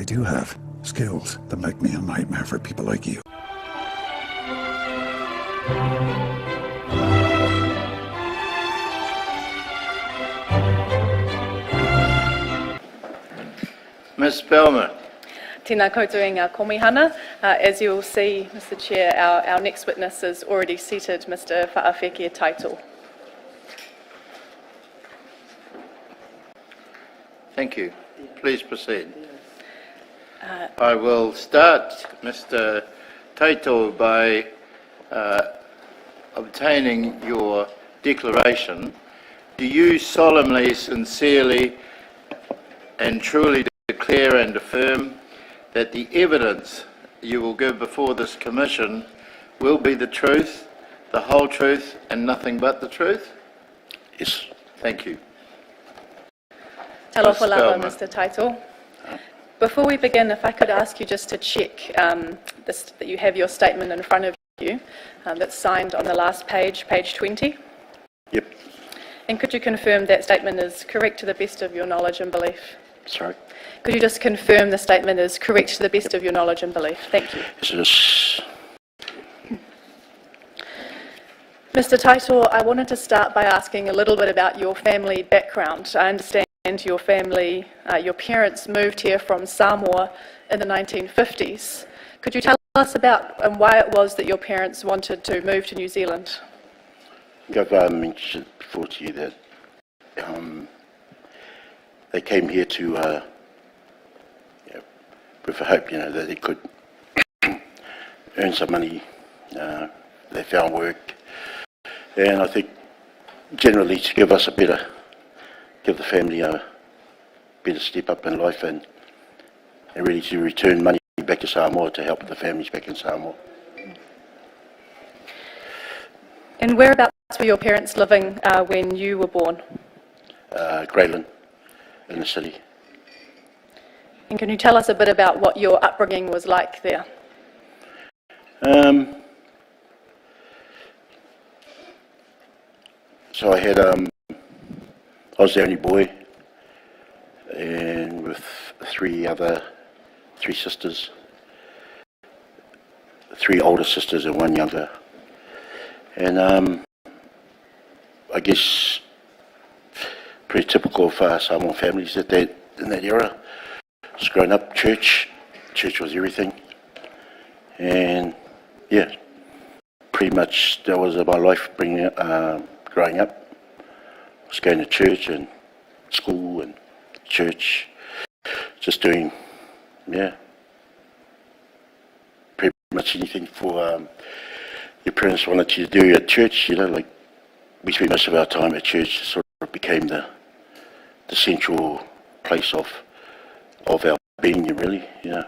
I do have skills that make me a nightmare for people like you. Ms. Bellman. Tēnā koutou ngā komihana. As you'll see, Mr Chair, our next witness is already seated, Mr Whaawhekia Taito. Thank you. Please proceed. I will start, Mr Taito, by obtaining your declaration. Do you solemnly, sincerely and truly declare and affirm that the evidence you will give before this commission will be the truth, the whole truth, and nothing but the truth? Yes. Thank you. Talofa lava, Mr Taito. Before we begin, if I could ask you just to check that you have your statement in front of you that's signed on the last page, page 20. Yep. And could you confirm that statement is correct to the best of your knowledge and belief? Sorry? Could you just confirm the statement is correct to the best of your knowledge and belief? Thank you. Yes, it is. Mr Taito, I wanted to start by asking a little bit about your family background. I understand your family, your parents moved here from Samoa in the 1950s. Could you tell us about why it was that your parents wanted to move to New Zealand? I've mentioned before to you that they came here to with a hope, that they could earn some money. They found work, and I think generally to give the family a better step up in life, and really to return money back to Samoa to help the families back in Samoa. And whereabouts were your parents living when you were born? Greyland, in the city. And can you tell us a bit about what your upbringing was like there? So I was the only boy, and with three sisters, 3 older sisters and 1 younger. And I guess pretty typical of Samoan families in that era. Just growing up, church was everything, and yeah, pretty much that was my life growing up. I was going to church and school and church, just doing, pretty much anything for your parents wanted you to do at church. Like we spent most of our time at church. It sort of became the central place of our being, really, And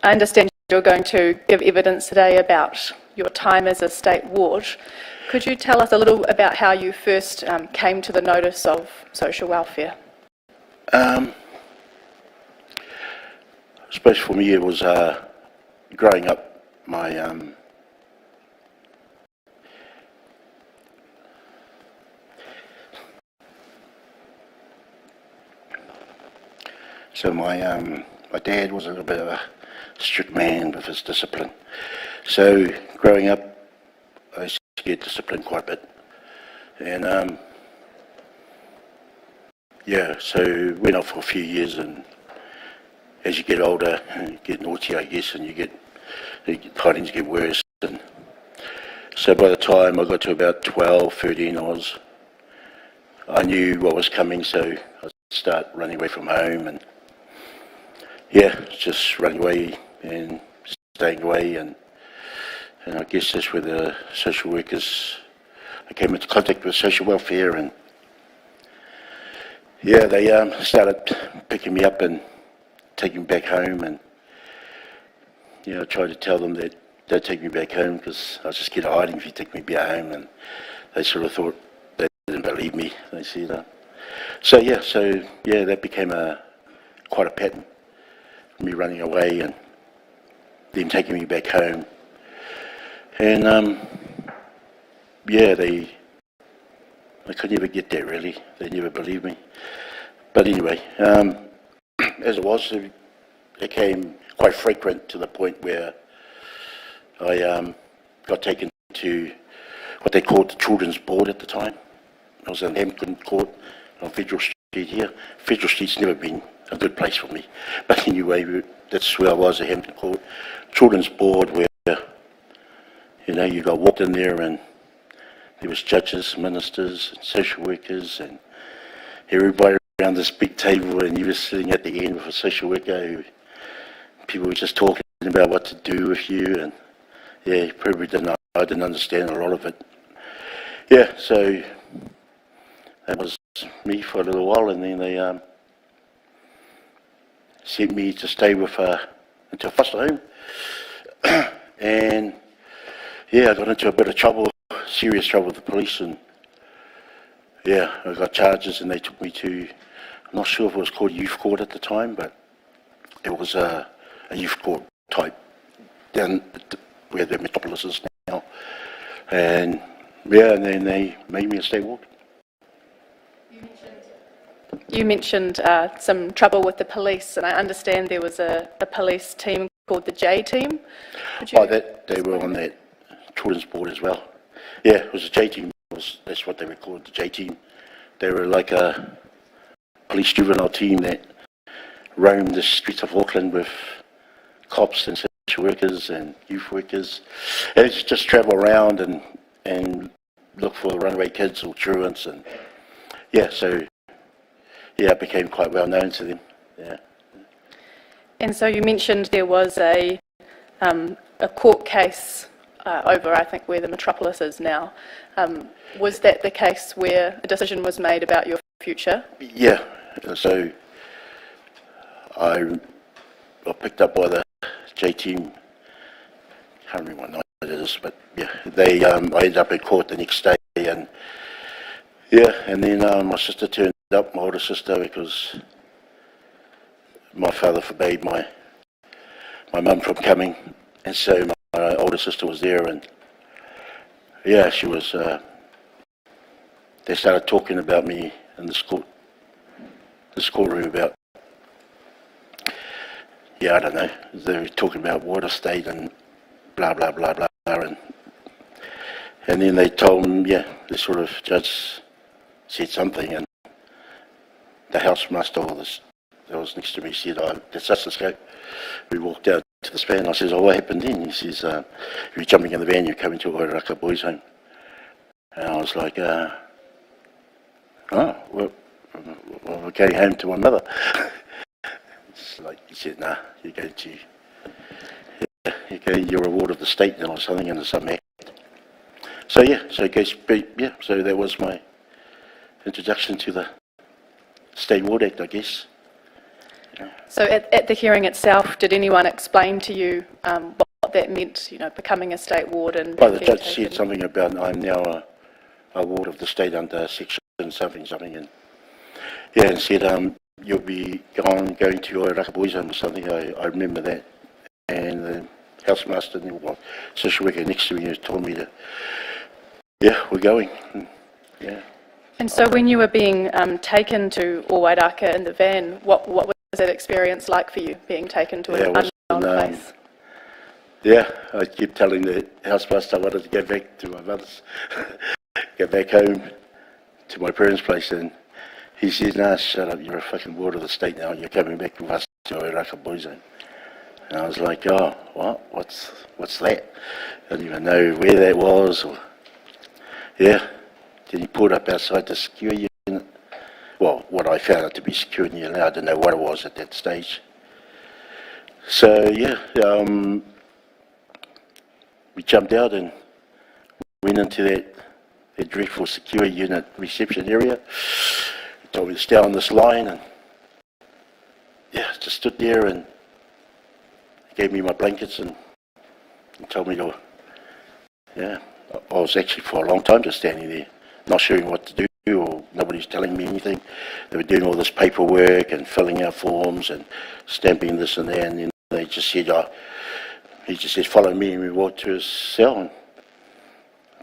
I understand you're going to give evidence today about your time as a state ward. Could you tell us a little about how you first came to the notice of social welfare? I suppose for me it was growing up. My dad was a little bit of a strict man with his discipline. So growing up, I used to get disciplined quite a bit, and so went off for a few years. And as you get older, you get naughty, I guess, and the tidings get worse. And so by the time I got to about 12, 13, I knew what was coming. So I start running away from home, and just running away and staying away, and I guess that's where the social workers, I came into contact with social welfare, and they started picking me up and taking me back home, and I tried to tell them that they'd take me back home because I was just scared of hiding if you take me back home, and they sort of thought they didn't believe me. They said, that became quite a pattern. Me running away and them taking me back home, and they I could never get that, really. They never believed me. But anyway, as it was, it became quite frequent to the point where I got taken to what they called the Children's Board at the time. I was in Hampton Court on Federal Street here. Federal Street's never been a good place for me. But anyway, that's where I was at Hampton Court. Children's Board where, you know, you got walked in there and there was judges, ministers, and social workers, and everybody around this big table, and you were sitting at the end with a social worker who people were just talking about what to do with you, and yeah, probably I didn't understand a lot of it. Yeah, so that was me for a little while, and then they sent me to stay with into a foster home, and yeah, I got into a bit of trouble, serious trouble with the police, and yeah, I got charges, and they took me to, I'm not sure if it was called youth court at the time, but it was a youth court type down where the metropolis is now, and yeah, and then they made me a state ward. You mentioned some trouble with the police, and I understand there was a police team called the J team. Oh, they were on that children's board as well. Yeah, it was a J team. That's what they were called, the J team. They were like a police juvenile team that roamed the streets of Auckland with cops and social workers and youth workers. And just travel around and look for runaway kids or truants, and yeah, so yeah, it became quite well known to them. Yeah. And so you mentioned there was a court case over, I think, where the metropolis is now. Was that the case where a decision was made about your future? Yeah, so I got picked up by the J team. Can't remember what night it is, but yeah, I ended up in court the next day, and yeah, and then my sister turned up, my older sister, because my father forbade my mum from coming, and so my older sister was there, and yeah, she was. They started talking about me in this courtroom about, yeah, I don't know. They were talking about water state and blah blah blah blah, and then they told them, yeah, the sort of judge said something, and the house master that was next to me said, "Oh, let's just go." We walked out to the span. I says, "Oh, what happened then?" He says, "You're jumping in the van. You're coming to Oiraka Boys Home." And I was like, "Oh, well, we're going home to my mother." It's like, he said, "Nah, you're going to, you're getting your reward of the state then or something under some act." So yeah, so so that was my introduction to the State Ward Act, I guess. Yeah. So at the hearing itself, did anyone explain to you what that meant, you know, becoming a state ward? And the judge said something about I'm now a ward of the state under section something, and yeah, and said you'll be going to Oiraka Boys Home or something. I remember that, and the housemaster and the social worker next to me told me that, yeah, we're going. Yeah. And so when you were being taken to Oiraka in the van, what was that experience like for you, being taken to an unknown place? Yeah, I kept telling the housemaster I wanted to go back to my mother's, go back home to my parents' place, and he said, "Nah, shut up, you're a fucking ward of the state now, you're coming back with us to Oiraka Boys Home." And I was like, "Oh, what? What's that?" I didn't even know where that was, or yeah. Then he pulled up outside the security unit. Well, what I found it to be security unit, I didn't know what it was at that stage. So yeah, we jumped out and went into that dreadful security unit reception area. He told me to stay on this line, and yeah, just stood there and gave me my blankets and told me to, yeah, I was actually for a long time just standing there, not sure what to do, or nobody's telling me anything. They were doing all this paperwork and filling out forms and stamping this and that, and then they just said, he just said, "Follow me," and we walked to his cell, and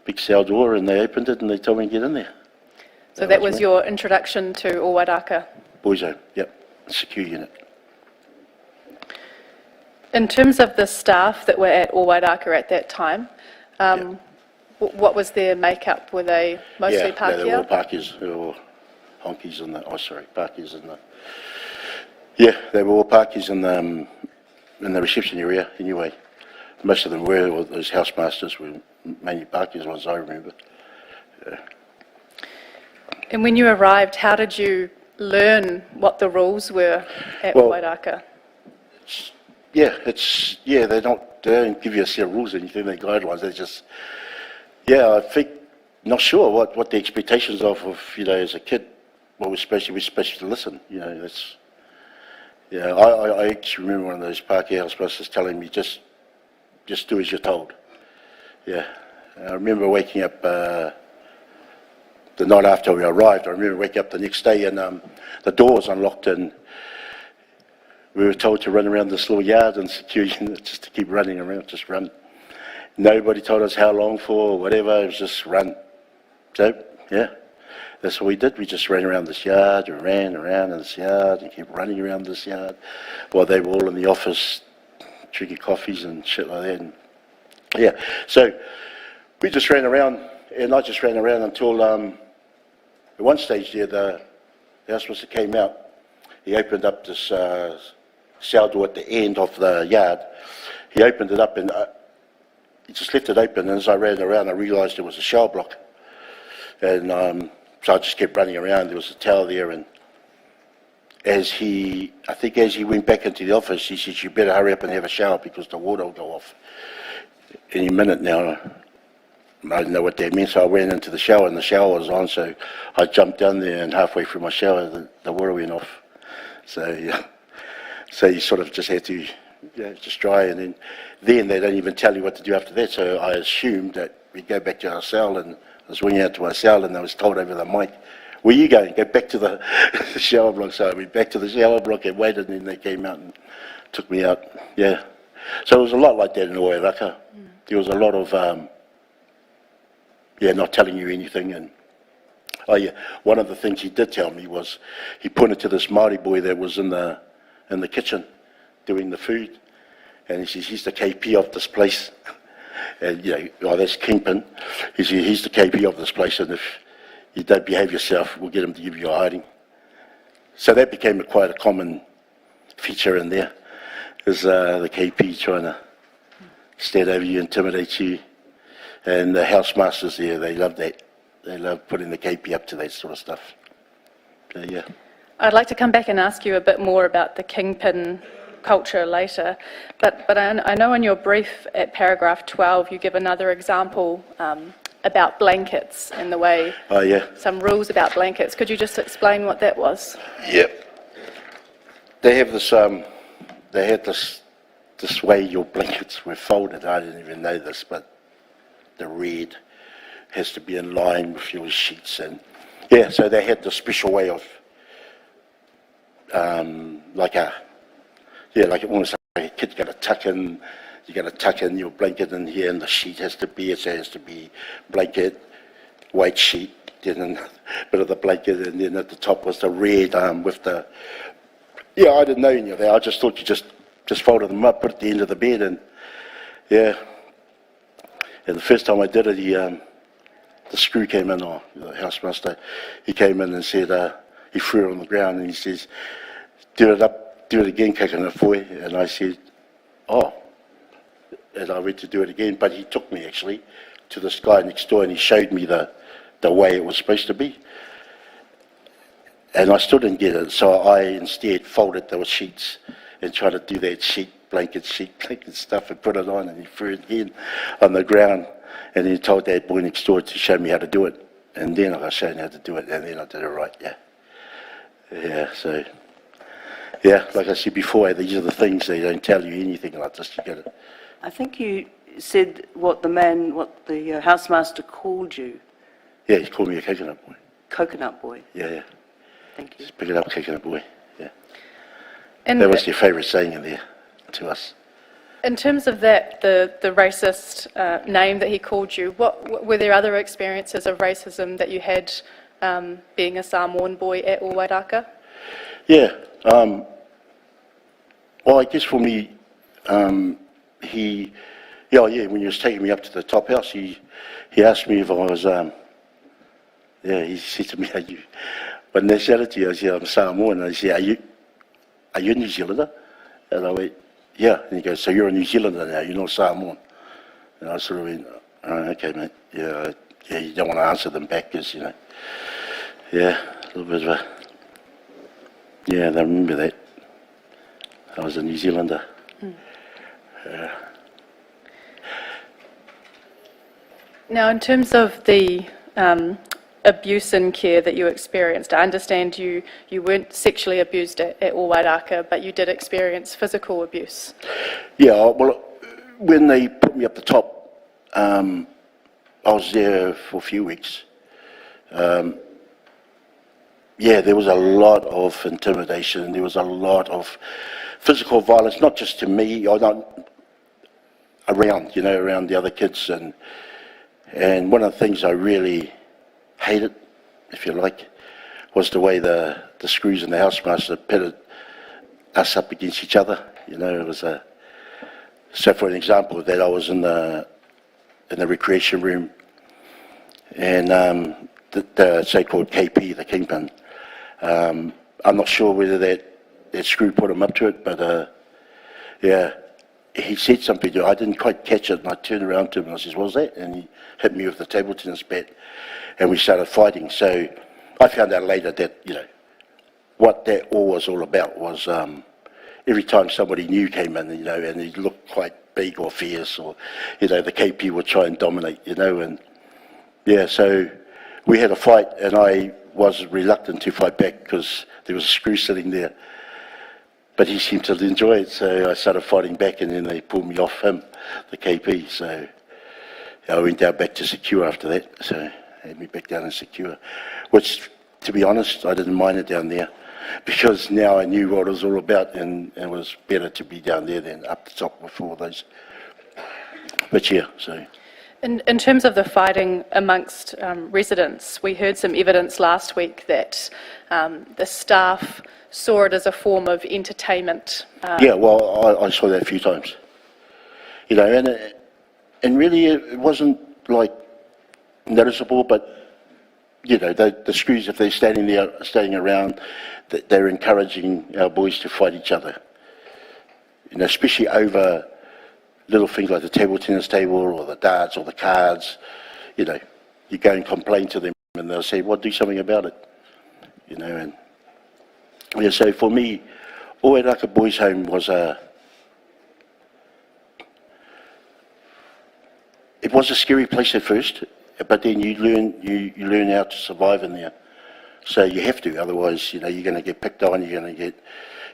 big cell door, and they opened it and they told me to get in there. So that was your introduction to All Wairaka. Boys Home, yep, secure unit. In terms of the staff that were at All Wairaka at that time, what was their makeup? Were they mostly Pākehā? Yeah, they were all Pākehās, they were all honkies in the, Pākehās in the, yeah, they were all Pākehās in the reception area anyway. Most of them were, or those housemasters were mainly Pākehās ones I remember. Yeah. And when you arrived, how did you learn what the rules were at All Wairaka? Yeah, they don't give you a set of rules or anything, they're guidelines, they just, I think, not sure what the expectations of, as a kid, what we're supposed to listen, that's, I actually remember one of those Pākehā housemasters telling me, just do as you're told. Yeah, I remember waking up, the night after we arrived, I remember waking up the next day and the door was unlocked and we were told to run around this little yard and secure unit, just to keep running around, just run. Nobody told us how long for or whatever, it was just run. So, yeah, that's what we did. We just ran around this yard and ran around in this yard and kept running around this yard while they were all in the office drinking coffees and shit like that. And, yeah, so we just ran around and I just ran around until at one stage there the housemaster came out. He opened up this cell door at the end of the yard. He opened it up and he just left it open, and as I ran around I realised there was a shower block. And so I just kept running around, there was a towel there, and as he went back into the office, he said, you better hurry up and have a shower because the water will go off any minute now. I didn't know what that meant, so I went into the shower and the shower was on, so I jumped down there and halfway through my shower the water went off. So yeah, so you sort of just had to just dry, and then they don't even tell you what to do after that, so I assumed that we'd go back to our cell, and I was winging out to my cell and I was told over the mic, where you going? Go back to the shower block. So I went back to the shower block and waited, and then they came out and took me out. Yeah, so it was a lot like that in All Wairaka. There was a lot of not telling you anything. And one of the things he did tell me was he pointed to this Māori boy that was in the kitchen doing the food, and he says, he's the KP of this place. And that's Kingpin. He said, he's the KP of this place, and if you don't behave yourself, we'll get him to give you a hiding. So that became quite a common feature in there, is the KP trying to stand over you, intimidate you. And the housemasters there, they love that. They love putting the KP up to that sort of stuff. So, yeah. I'd like to come back and ask you a bit more about the Kingpin culture later, but I know in your brief at paragraph 12 you give another example about blankets and the way, some rules about blankets. Could you just explain what that was? Yep. They have this, they had this way your blankets were folded. I didn't even know this, but the red has to be in line with your sheets, and so they had this special way of like almost like a kid got to tuck in. You got to tuck in your blanket in here, and the sheet has to be blanket, white sheet, then a bit of the blanket, and then at the top was the red with the. Yeah, I didn't know any of that. I just thought you just folded them up, put it at the end of the bed, and And the first time I did it, the screw came in, or the housemaster, he came in and said, he threw it on the ground and he says, do it again, coconut boy. And I said, oh. And I went to do it again, but he took me actually to this guy next door and he showed me the way it was supposed to be. And I still didn't get it, so I instead folded those sheets and tried to do that sheet blanket stuff and put it on, and he threw it again on the ground, and he told that boy next door to show me how to do it, and then I got shown how to do it, and then I did it right. So like I said before, these are the things they don't tell you anything like this. You get it. I think you said what the housemaster called you. Yeah, he called me a coconut boy. Coconut boy. Yeah. Thank you. Just pick it up, coconut boy. Yeah. And that was their favourite saying in there to us. In terms of that, the racist name that he called you, what were there other experiences of racism that you had being a Samoan boy at Wairaka? Yeah. Well, I guess for me, when he was taking me up to the top house, he asked me if I was, he said to me, "Are you, what nationality?" I said, "I'm Samoan." And I said, are you a New Zealander? And I went, "Yeah." And he goes, "So you're a New Zealander now, you're not Samoan?" And I sort of went, "Oh, okay, mate. Yeah, you don't want to answer them back because, a little bit of a, I remember that. I was a New Zealander. Now, in terms of the abuse and care that you experienced, I understand you weren't sexually abused at Wairaka, but you did experience physical abuse. Yeah, well, when they put me up the top, I was there for a few weeks. There was a lot of intimidation. There was a lot of physical violence, not just to me, or not around the other kids. And one of the things I really hated, if you like, was the way the screws and the housemaster pitted us up against each other. It was so for an example of that, I was in the recreation room, and the so-called KP, the kingpin, I'm not sure whether that screw put him up to it, but he said something to me. I didn't quite catch it, and I turned around to him and I said, "What was that?" And he hit me with the table tennis bat, and we started fighting. So I found out later that, what that all was all about was every time somebody new came in, and he looked quite big or fierce, or, the KP would try and dominate, and so we had a fight, and I was reluctant to fight back because there was a screw sitting there. But he seemed to enjoy it, so I started fighting back, and then they pulled me off him, the KP. So I went down back to Secure after that. So they had me back down in Secure, which, to be honest, I didn't mind it down there, because now I knew what it was all about, and it was better to be down there than up the top with all those. But yeah, so. In terms of the fighting amongst residents, we heard some evidence last week that the staff saw it as a form of entertainment. Yeah, well, I saw that a few times. And really it wasn't like noticeable, but the screws, if they're standing around, they're encouraging our boys to fight each other. Especially over little things like the table tennis table or the darts or the cards. You go and complain to them, and they'll say, "Well, do something about it." And so for me, Wairaka Boys Home was a scary place at first, but then you learn how to survive in there. So you have to, otherwise, you're going to get picked on, you're going to get,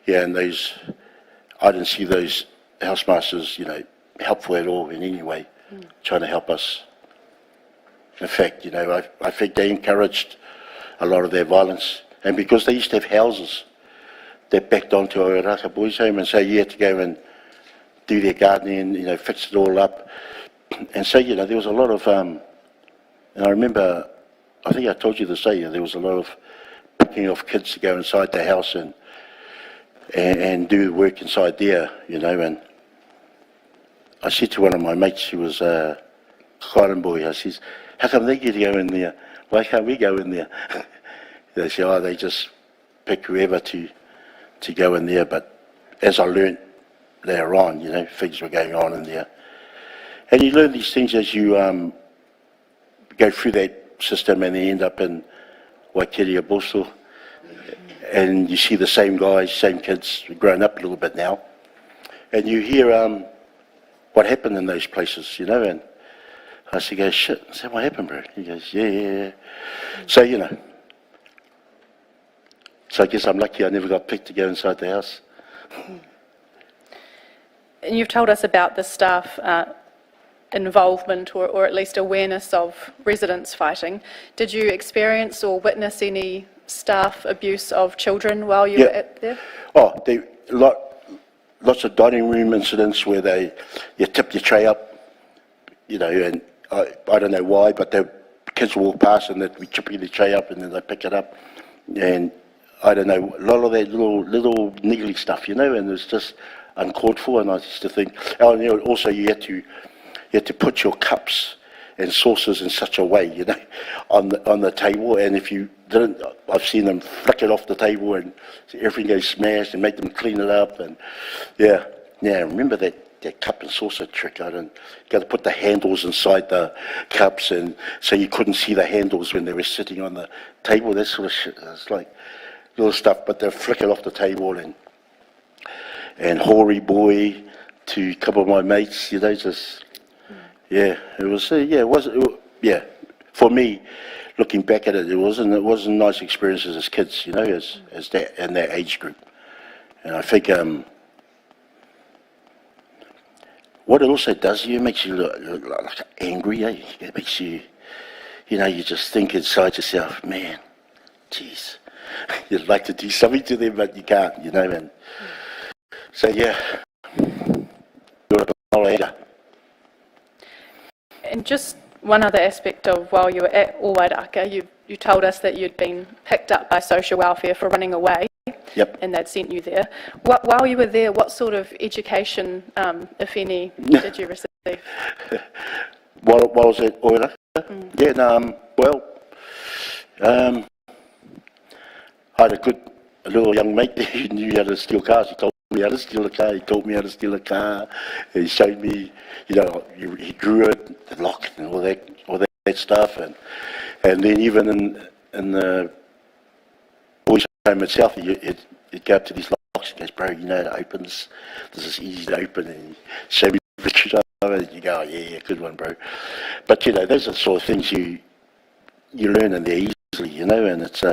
and I didn't see those housemasters, helpful at all in any way, trying to help us. In fact, I think they encouraged a lot of their violence, and because they used to have houses that backed onto Wairaka Boys Home, and so you had to go and do their gardening, fix it all up. And so, there was a lot of, and I remember, I think I told you this day, there was a lot of picking off kids to go inside the house and do work inside there, and I said to one of my mates who was a Kairan boy, I says, "How come they get to go in there? Why can't we go in there?" They say, "Oh, they just pick whoever to go in there." But as I learnt later on, things were going on in there. And you learn these things as you go through that system, and they end up in Waikiri or Bristol, and you see the same guys, same kids, grown up a little bit now, and you hear what happened in those places, and I said, "Shit," I said, "What happened, bro?" He goes, yeah. So, so I guess I'm lucky I never got picked to go inside the house. And you've told us about the staff involvement or at least awareness of residents fighting. Did you experience or witness any staff abuse of children while you were there? Oh, lots of dining room incidents where you tip your tray up, and I don't know why, but they're kids walk past and they'd be chipping the tray up and then they pick it up. And I don't know, a lot of that little niggly stuff, and it's just uncalled for. And I used to think, also you had to put your cups and saucers in such a way, on the table. And if you didn't, I've seen them flick it off the table and everything goes smashed and make them clean it up. And yeah, remember that cup and saucer trick. You got to put the handles inside the cups, and so you couldn't see the handles when they were sitting on the table. That sort of shit. It's like little stuff, but they flick it off the table. And hoary boy to a couple of my mates, just. Yeah, it was. For me, looking back at it, it wasn't nice experiences as kids, as that in that age group. And I think what it also does, it makes you look like angry. It makes you, you just think inside yourself, man, geez, you'd like to do something to them, but you can't, And so you're a later. And just one other aspect of while you were at Wairaka, you told us that you'd been picked up by social welfare for running away. Yep. And they'd sent you there. While you were there, what sort of education, if any, did you receive? While I was at Wairaka? I had a little young mate who knew how to steal cars. He told me how to steal a car. He taught me how to steal a car. He showed me, he drew it, the lock, and all that stuff. And then even in the boys' home itself, he'd go up to these locks and goes, bro, it opens. This is easy to open. And he showed me pictures of it. And you go, oh, yeah, good one, bro. But those are the sort of things you learn in there easily, and it's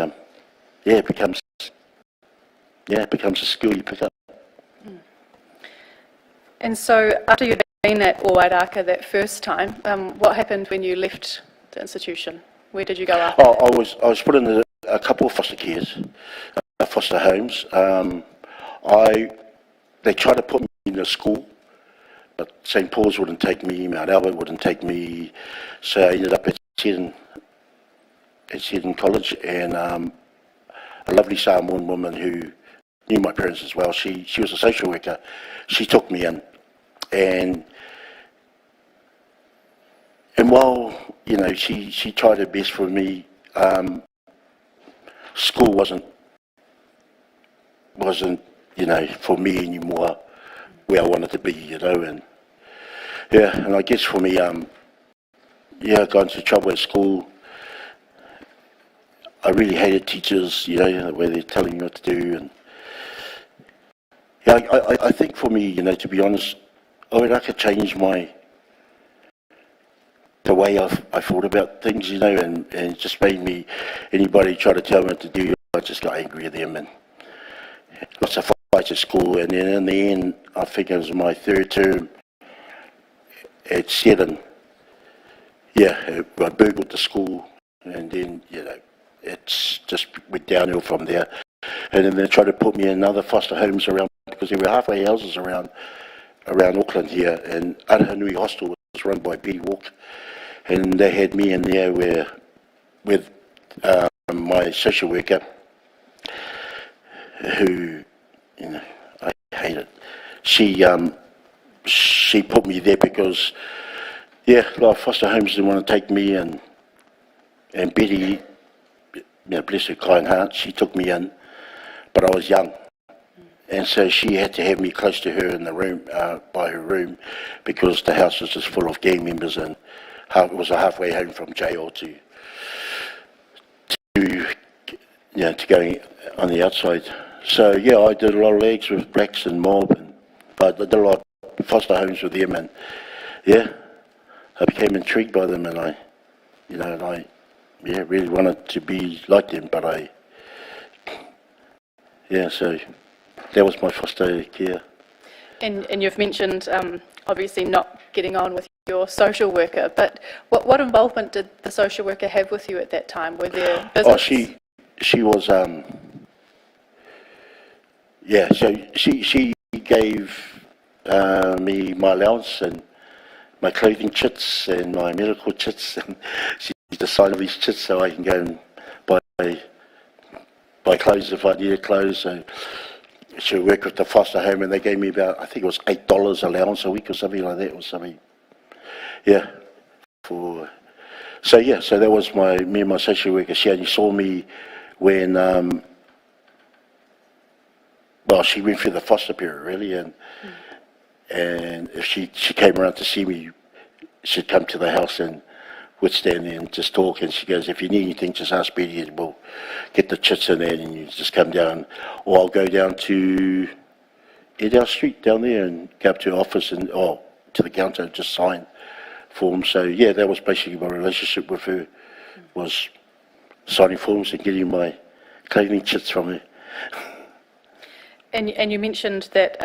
it becomes a skill you pick up. And so after you'd been at Wairaka that first time, what happened when you left the institution? Where did you go after? I was put in a couple of foster cares, foster homes. They tried to put me in a school, but St. Paul's wouldn't take me, Mount Albert wouldn't take me, so I ended up at Seddon College, and a lovely Samoan woman who knew my parents as well. She was a social worker. She took me in, and while she tried her best for me, school wasn't for me anymore where I wanted to be, and and I guess for me, I got into trouble at school. I really hated teachers, the way they're telling you what to do, and I think for me, to be honest, Wairaka changed the way I thought about things, and it just made me, anybody try to tell me what to do, I just got angry at them, and lots of fights at school, and then in the end, I think it was my third term at Seddon, I burgled the school, and then, it's just went downhill from there. And then they tried to put me in other foster homes around, because there were halfway houses around Auckland here, and Arahanui Hostel was run by B Walk, and they had me in there with my social worker, who, I hated. She put me there because, a lot of foster homes didn't want to take me, and Betty, bless her kind heart, she took me in, but I was young. And so she had to have me close to her in the room, by her room, because the house was just full of gang members, and it was a halfway home from jail to going on the outside. So I did a lot of legs with Blacks and Mob, and I did a lot of foster homes with them, and I became intrigued by them, and I really wanted to be like them, but so that was my foster care. And you've mentioned, obviously, not getting on with your social worker, but what involvement did the social worker have with you at that time? Were there visits? She was, so she gave me my allowance and my clothing chits and my medical chits, and she used to sign all these chits so I can go and buy clothes if I needed clothes. So she would work with the foster home, and they gave me about, I think it was $8 allowance a week or something like that, or something. Yeah. So that was me and my social worker. She only saw me when, she went through the foster period really, and if she came around to see me, she'd come to the house and we'd stand there and just talk, and she goes, if you need anything, just ask Betty, and we'll get the chits in there, and you just come down, or I'll go down to Edau Street down there and go up to her office and, to the counter and just sign forms. So yeah, that was basically my relationship with her, was signing forms and getting my clothing chits from her. And you mentioned that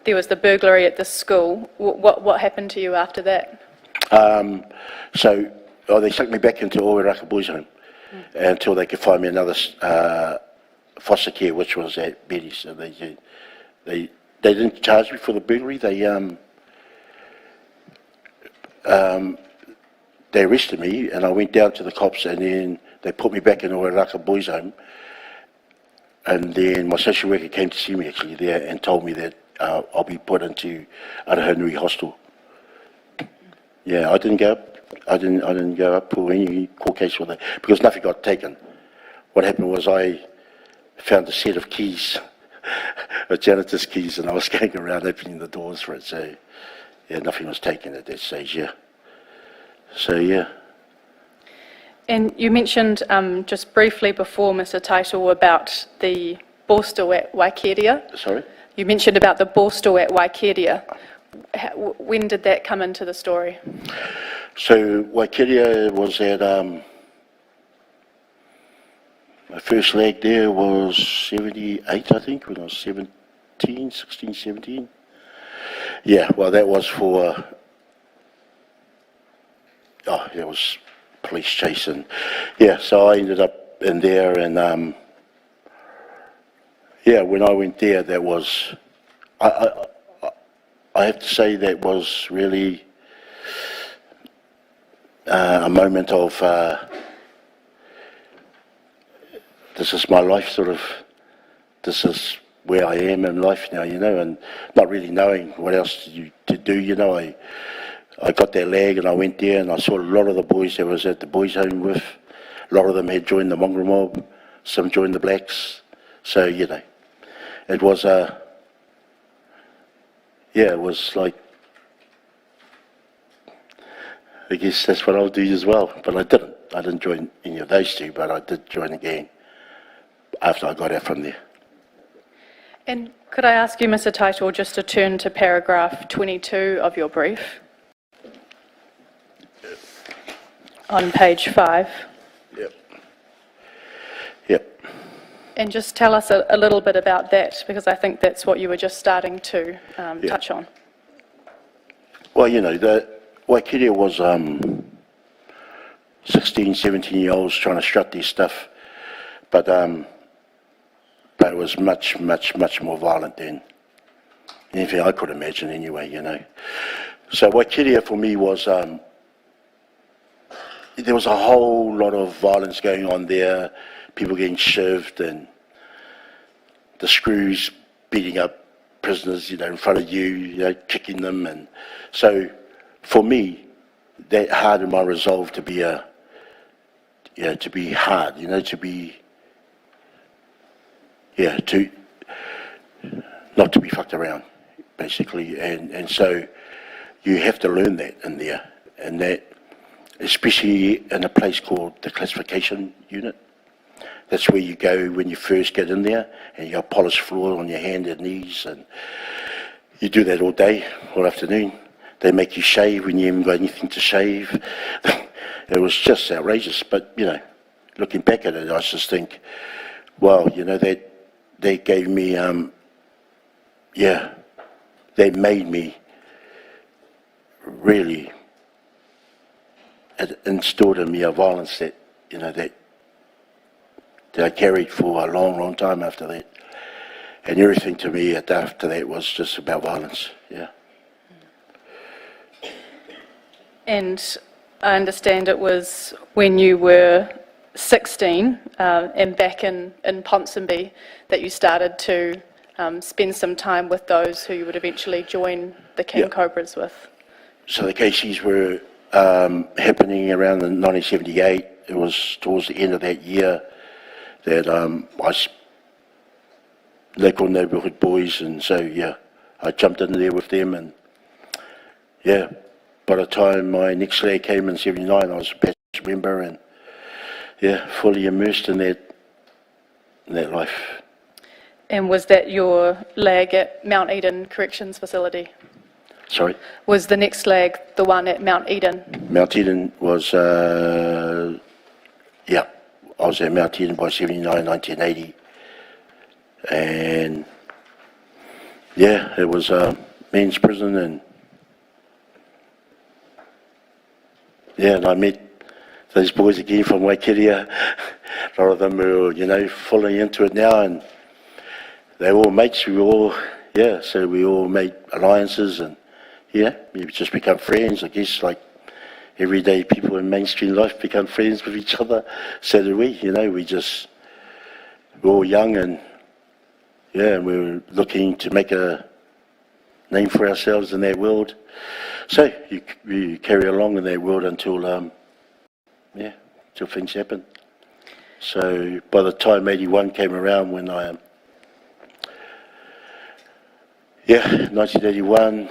there was the burglary at the school. What happened to you after that? They took me back into Oiraka Boys Home until they could find me another foster care, which was at Betty. So they didn't charge me for the burglary. They arrested me, and I went down to the cops, and then they put me back in Oiraka Boys Home. And then my social worker came to see me actually there and told me that I'll be put into Arahanui Hostel. Yeah, I didn't go up. I didn't go up for any court case with it because nothing got taken. What happened was I found a set of keys, a janitor's keys, and I was going around opening the doors for it. So yeah, nothing was taken at that stage. Yeah. So yeah. And you mentioned just briefly before, Mr. Taito, about the borstal at Waikeria. Sorry? You mentioned about the borstal at Waikeria. When did that come into the story? So Waikeria was at, my first leg there was 78, I think, when I was 16, 17. Yeah, well, that was for, it was police chasing. Yeah, so I ended up in there, and when I went there, that was, I have to say that was really a moment of, this is my life, sort of, this is where I am in life now, and not really knowing what else to do, I got that lag and I went there and I saw a lot of the boys that was at the boys' home with. A lot of them had joined the mongrel mob, some joined the blacks. So, it was it was like, I guess that's what I'll do as well. But I didn't. I didn't join any of those two, but I did join the gang after I got out from there. And could I ask you, Mr. Taito, just to turn to paragraph 22 of your brief? On page 5. Yep. And just tell us a little bit about that, because I think that's what you were just starting to touch on. Well, the Waikeria was 16, 17-year-olds trying to strut their stuff, but it was much, much, much more violent than anything I could imagine anyway, So Waikeria for me was, there was a whole lot of violence going on there, people getting shoved and the screws beating up prisoners, in front of you, kicking them. And so for me, that hardened my resolve to be to be hard, not to be fucked around, basically. And so you have to learn that in there, and that, especially in a place called the classification unit. That's where you go when you first get in there, and you got polished floor on your hand and knees, and you do that all day, all afternoon. They make you shave when you haven't got anything to shave. It was just outrageous, but, looking back at it, I just think, wow, they gave me, they made me really, it instilled in me a violence that, that I carried for a long, long time after that. And everything to me after that was just about violence, yeah. And I understand it was when you were 16 and back in Ponsonby that you started to spend some time with those who you would eventually join the King Yeah. Cobras with. So the cases were happening around in 1978. It was towards the end of that year that local neighbourhood boys, and so yeah, I jumped in there with them, and yeah, by the time my next lag came in '79, I was a patch member, and yeah, fully immersed in that life. And was that your lag at Mount Eden Corrections Facility? Sorry, Was the next lag the one at Mount Eden? Mount Eden was yeah, I was at Mount Eden by '79, 1980, and yeah, it was a men's prison, and yeah, and I met those boys again from Waikaria. A lot of them are, you know, fully into it now, and they were all mates. We all, yeah, so we all made alliances, and yeah, we just become friends, I guess, like everyday people in mainstream life become friends with each other. So do we, you know, we're all young, and yeah, we were looking to make a name for ourselves in that world. So you carry along in that world until, yeah, till things happen. So by the time '81 came around, when I, yeah, 1981,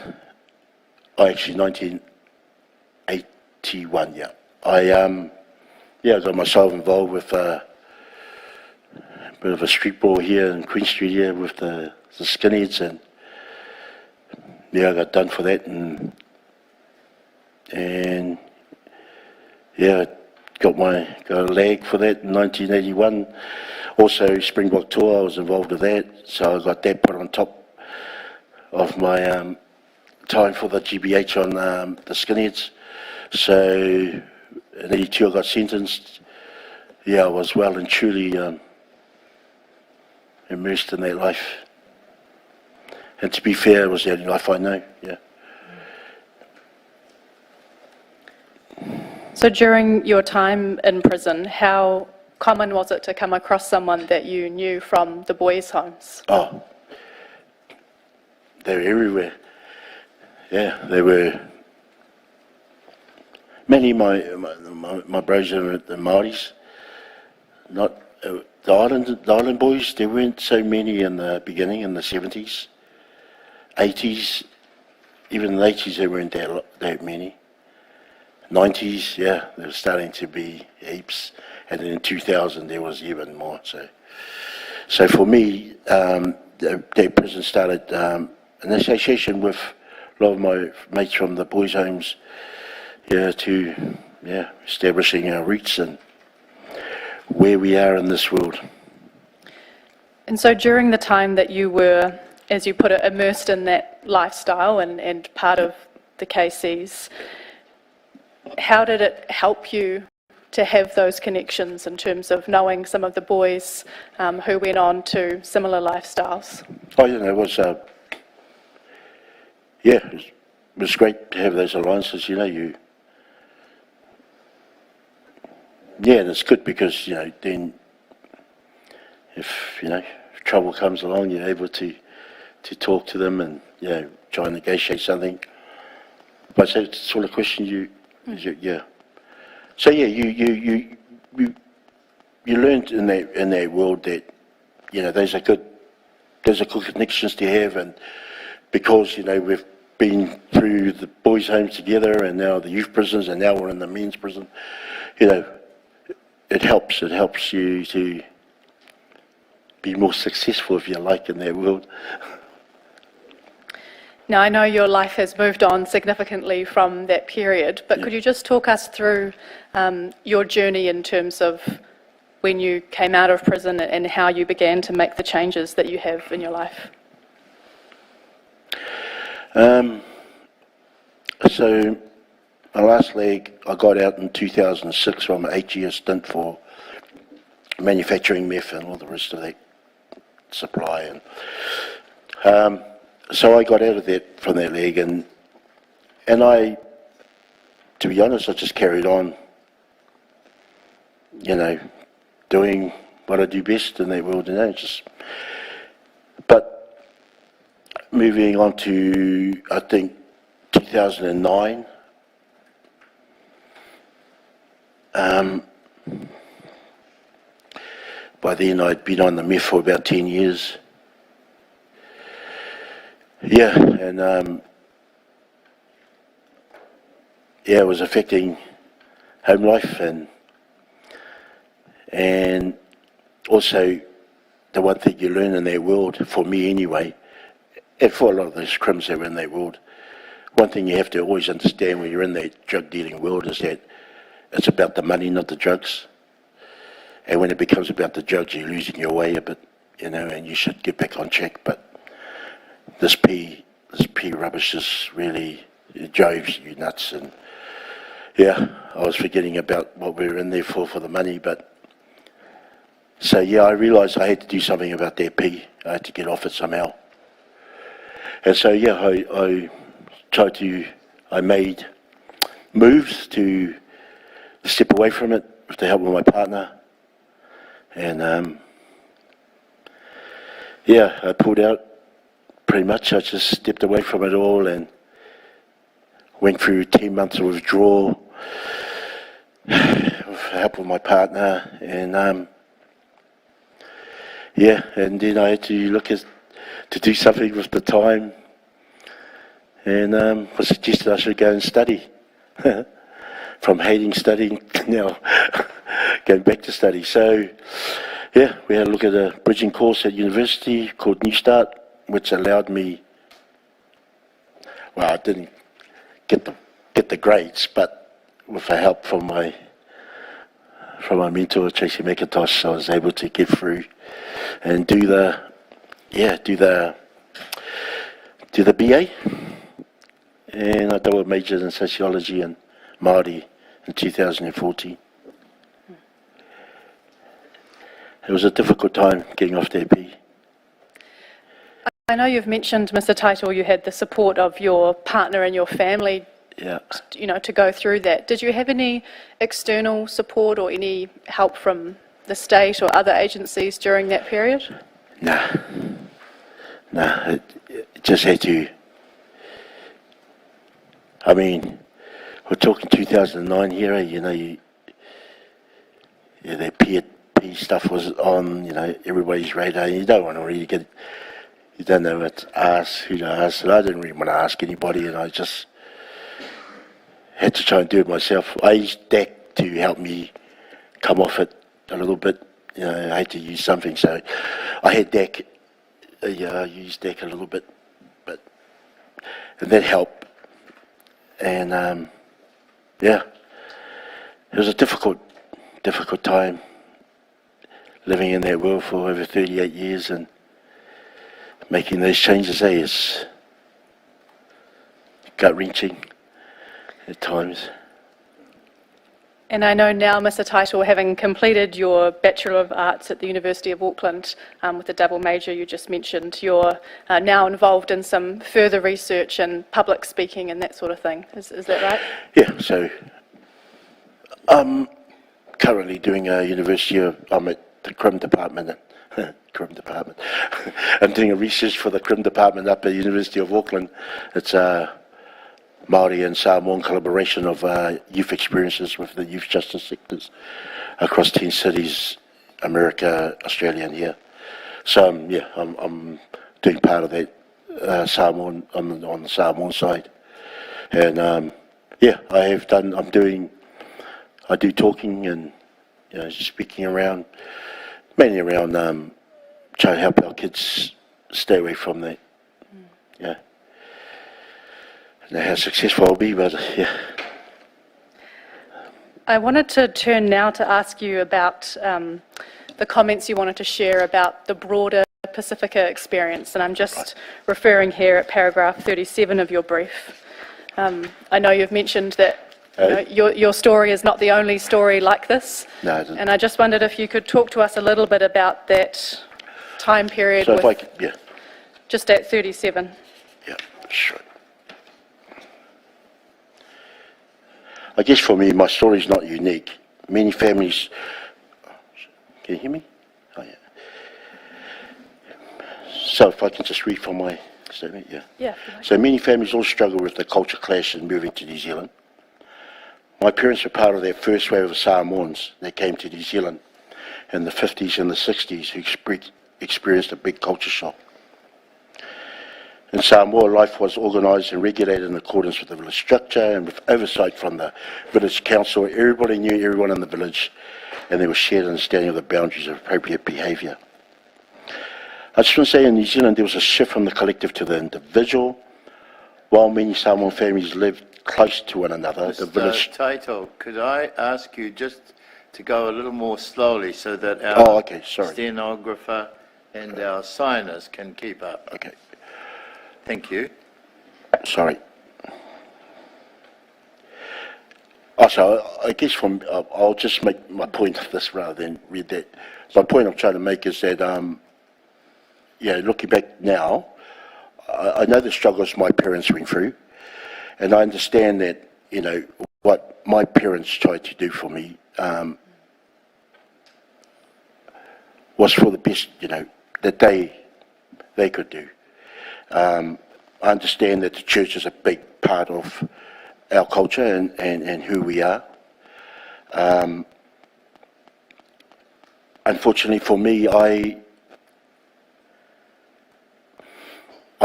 actually 1981, yeah. I got myself involved with a bit of a street brawl here in Queen Street here with the skinheads, and yeah, I got done for that, and yeah, got a lag for that in 1981. Also, Springbok Tour, I was involved with that, so I got that put on top of my time for the GBH on the skinheads. So in '82 I got sentenced. Yeah, I was well and truly immersed in that life. And to be fair, it was the only life I know, yeah. So during your time in prison, how common was it to come across someone that you knew from the boys' homes? Oh, they were everywhere. Yeah, they were. Many of my bros are the Māoris, not the island boys. There weren't so many in the beginning, in the '70s, '80s. Even in the '80s, there weren't that many. '90s, yeah, there was starting to be heaps, and then in 2000 there was even more. So for me, that prison started an association with a lot of my mates from the boys' homes, yeah, to establishing our roots and where we are in this world. And so during the time that you were, as you put it, immersed in that lifestyle and part of the KCs, how did it help you to have those connections in terms of knowing some of the boys who went on to similar lifestyles? Oh, you know, it was, it was great to have those alliances, you know, and it's good because, you know, then if trouble comes along, you're able to talk to them and, you know, try and negotiate something. But so it's sort of question yeah. So yeah, you learned in that world that, you know, those are good connections to have, and because, you know, we've been through the boys' homes together and now the youth prisons and now we're in the men's prison, you know, it helps you to be more successful, if you like, in that world. Now, I know your life has moved on significantly from that period, but could you just talk us through your journey in terms of when you came out of prison and how you began to make the changes that you have in your life? So my last leg, I got out in 2006 from an 8-year stint for manufacturing meth and all the rest of that supply. And so I got out of that from that leg, and I to be honest, I just carried on, you know, doing what I do best in that world, you know, but moving on to, I think, 2009, by then I'd been on the meth for about 10 years. Yeah, and yeah, it was affecting home life and also the one thing you learn in that world, for me anyway, and for a lot of those crims that were in that world, one thing you have to always understand when you're in that drug dealing world is that it's about the money, not the drugs. And when it becomes about the drugs, you're losing your way a bit, you know, and you should get back on track. But this P rubbish just really, it drives you nuts. And yeah, I was forgetting about what we were in there for the money. But so yeah, I realised I had to do something about that P. I had to get off it somehow. And so yeah, I made moves to step away from it with the help of my partner. And yeah, I pulled out pretty much. I just stepped away from it all and went through 10 months of withdrawal with the help of my partner. And yeah, and then I had to look to do something with the time. And was suggested I should go and study. From hating studying, now going back to study. So, yeah, we had a look at a bridging course at university called New Start, which allowed me, well, I didn't get the grades, but with the help from my mentor, Tracy McIntosh, I was able to get through and do the BA. And I double majored in sociology and Māori in 2014. It was a difficult time getting off the AP. I know you've mentioned, Mr. Taito, you had the support of your partner and your family, Yeah. you know, to go through that. Did you have any external support or any help from the state or other agencies during that period? Nah, it just had to. I mean, we're talking 2009 here, you know, that P stuff was on, you know, everybody's radar. You don't want to really you don't know what to ask, who to ask. And I didn't really want to ask anybody, and I just had to try and do it myself. I used DAC to help me come off it a little bit. You know, I had to use something, so I had DAC. I used DAC a little bit, and that helped. And yeah, it was a difficult time living in that world for over 38 years and making those changes. Is gut-wrenching at times. And I know now, Mr. Taito, having completed your Bachelor of Arts at the University of Auckland with the double major you just mentioned, you're now involved in some further research and public speaking and that sort of thing. Is that right? Yeah, so I'm currently doing I'm at the CRIM department. CRIM department. I'm doing a research for the CRIM department up at the University of Auckland. It's Māori and Samoan collaboration of youth experiences with the youth justice sectors across 10 cities, America, Australia and here. So yeah, I'm doing part of that Samoan, on the Samoan side. And yeah, I do talking and, you know, speaking around, mainly around trying to help our kids stay away from that. Yeah. I don't know how successful I'll be, but yeah. I wanted to turn now to ask you about the comments you wanted to share about the broader Pacifica experience, and I'm just referring here at paragraph 37 of your brief. I know you've mentioned that your story is not the only story like this. No, it isn't. And I just wondered if you could talk to us a little bit about that time period. So if I could, yeah. Just at 37. Yeah, sure. I guess for me, my story is not unique. Many families, can you hear me? Oh, yeah. So if I can just read from my statement, yeah. Yeah. So many families all struggle with the culture clash in moving to New Zealand. My parents were part of that first wave of Samoans that came to New Zealand in the 50s and the 60s who experienced a big culture shock. In Samoa, life was organised and regulated in accordance with the village structure and with oversight from the village council. Everybody knew everyone in the village, and there was shared understanding of the boundaries of appropriate behaviour. I just want to say in New Zealand there was a shift from the collective to the individual. While many Samoan families lived close to one another, the village... Taito, could I ask you just to go a little more slowly so that our stenographer and our signers can keep up? Okay. Thank you. Sorry. Also, I guess I'll just make my point of this rather than read that. My point I'm trying to make is that, looking back now, I know the struggles my parents went through, and I understand that, what my parents tried to do for me was for the best, that they could do. I understand that the church is a big part of our culture and who we are. Unfortunately for me, I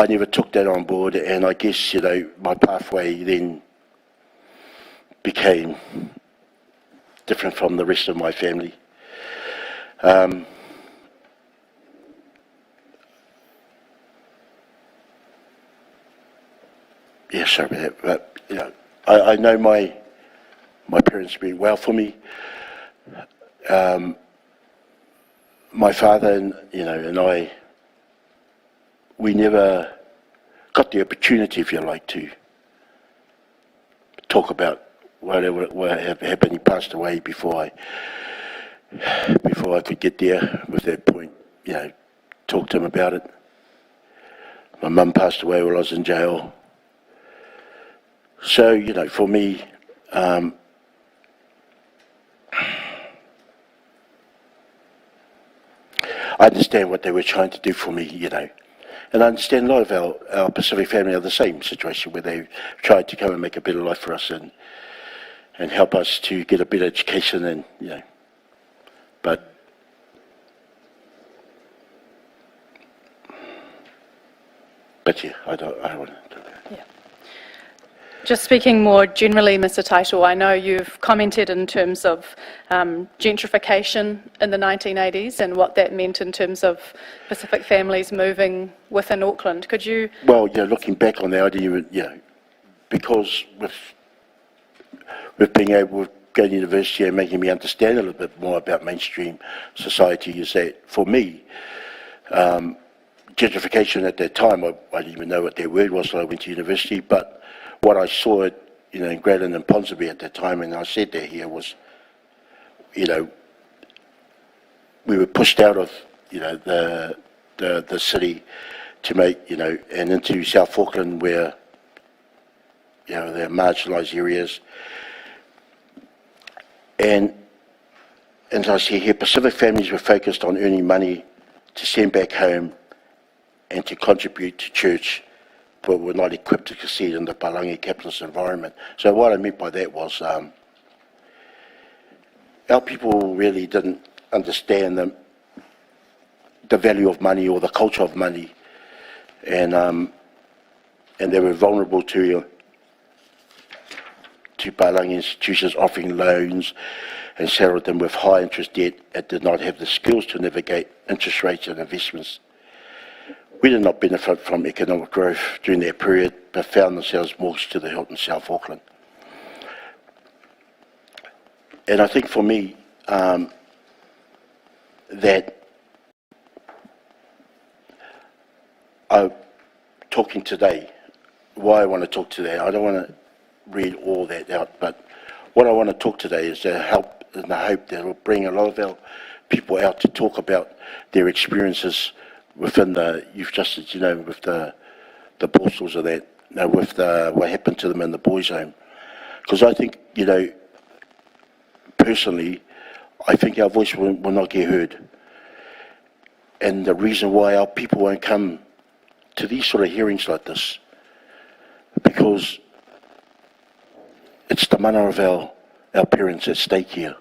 never took that on board, and I guess, my pathway then became different from the rest of my family. Yeah, sorry about that, but, I know my parents very well. For me, my father and I, we never got the opportunity, if you like, to talk about whatever happened. He passed away before I could get there with that point, talk to him about it. My mum passed away while I was in jail. So, for me, I understand what they were trying to do for me, and I understand a lot of our Pacific family are the same situation where they tried to come and make a better life for us and help us to get a better education and, but yeah, I don't want to do that. Yeah. Just speaking more generally, Mr. Taito, I know you've commented in terms of gentrification in the 1980s and what that meant in terms of Pacific families moving within Auckland. Could you... Well, looking back on that, I didn't even, because with being able to go to university and making me understand a little bit more about mainstream society, is that for me, gentrification at that time, I didn't even know what that word was when I went to university, but what I saw in Grayland and Ponsonby at that time, and I said that here, was, we were pushed out of, the city to make, and into South Auckland where, they're marginalised areas. And as I see here, Pacific families were focused on earning money to send back home and to contribute to church, but were not equipped to succeed in the Palangi capitalist environment. So what I meant by that was our people really didn't understand the value of money or the culture of money, and they were vulnerable to Palangi institutions offering loans and saddled them with high interest debt and did not have the skills to navigate interest rates and investments. We did not benefit from economic growth during that period, but found themselves mortgaged to the hilt in South Auckland. And I think for me, that talking today, why I want to talk today, I don't want to read all that out, but what I want to talk today is to help, in the hope that it will bring a lot of our people out to talk about their experiences within the youth justice, with the Borsals of that, with what happened to them in the boys' home. Because I think, you know, personally, I think our voice will not get heard. And the reason why our people won't come to these sort of hearings like this, because it's the mana of our parents at stake here.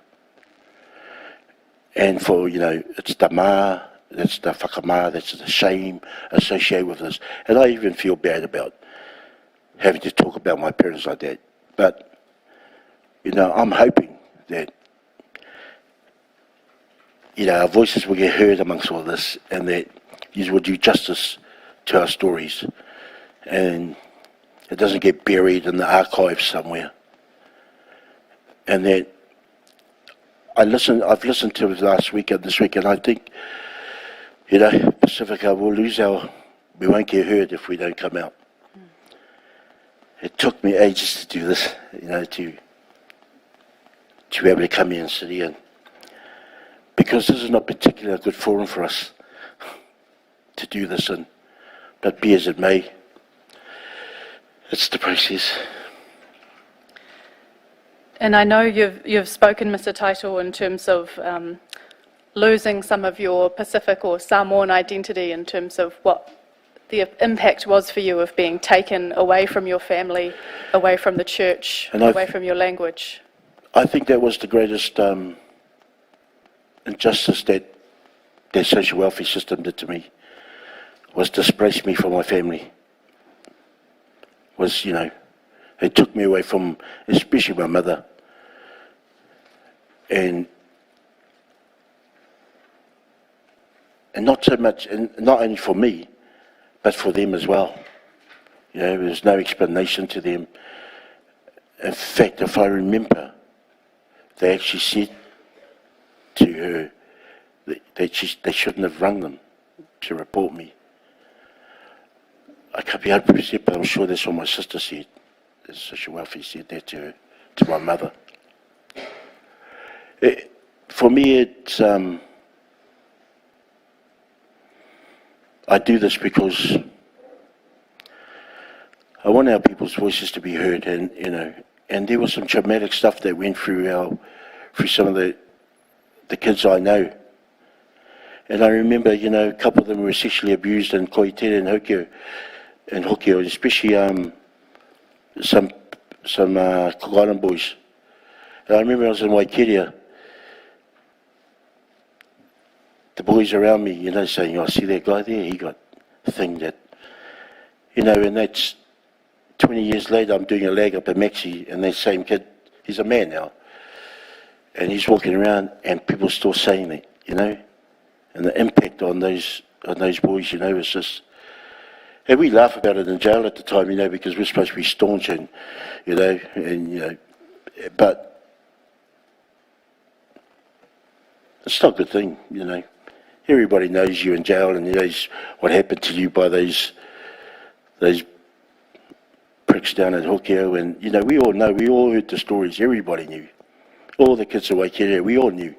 And for, you know, it's the ma, that's the whakamā, that's the shame associated with this. And I even feel bad about having to talk about my parents like that. But, you know, I'm hoping that, you know, our voices will get heard amongst all this, and that you will do justice to our stories, and it doesn't get buried in the archives somewhere. And that I've listened to it last week and this week, and I think, you know, Pacifica will we won't get heard if we don't come out. It took me ages to do this, you know, to be able to come here and sit here, and because this is not particularly a good forum for us to do this in, but be as it may, it's the process. And I know you've spoken, Mr. Taito, in terms of losing some of your Pacific or Samoan identity, in terms of what the impact was for you of being taken away from your family, away from the church, and away from your language. I think that was the greatest injustice that their social welfare system did to me, was displace me from my family. Was, you know, it took me away from, especially my mother. And not so much, and not only for me, but for them as well. You know, there was no explanation to them. In fact, if I remember, they actually said to her that they shouldn't have rung them to report me. I can't be 100%, but I'm sure that's what my sister said. The social welfare said that to her, to my mother. For me, it's I do this because I want our people's voices to be heard, and you know, and there was some traumatic stuff that went through some of the kids I know. And I remember, you know, a couple of them were sexually abused in Koitere and Hokio, especially some Cook Island boys. And I remember I was in Waikeria, the boys around me, you know, saying, "Oh, see that guy there? He got a thing that," you know, and that's 20 years later. I'm doing a lag up at Maxi, and that same kid, he's a man now, and he's walking around, and people still saying that, you know, and the impact on those boys, you know, is just. And we laugh about it in jail at the time, you know, because we're supposed to be staunch and, you know, but it's not a good thing, you know. Everybody knows you in jail and knows what happened to you by those pricks down at Hokio, and, you know, we all know, we all heard the stories, everybody knew. All the kids at Waikeria, we all knew.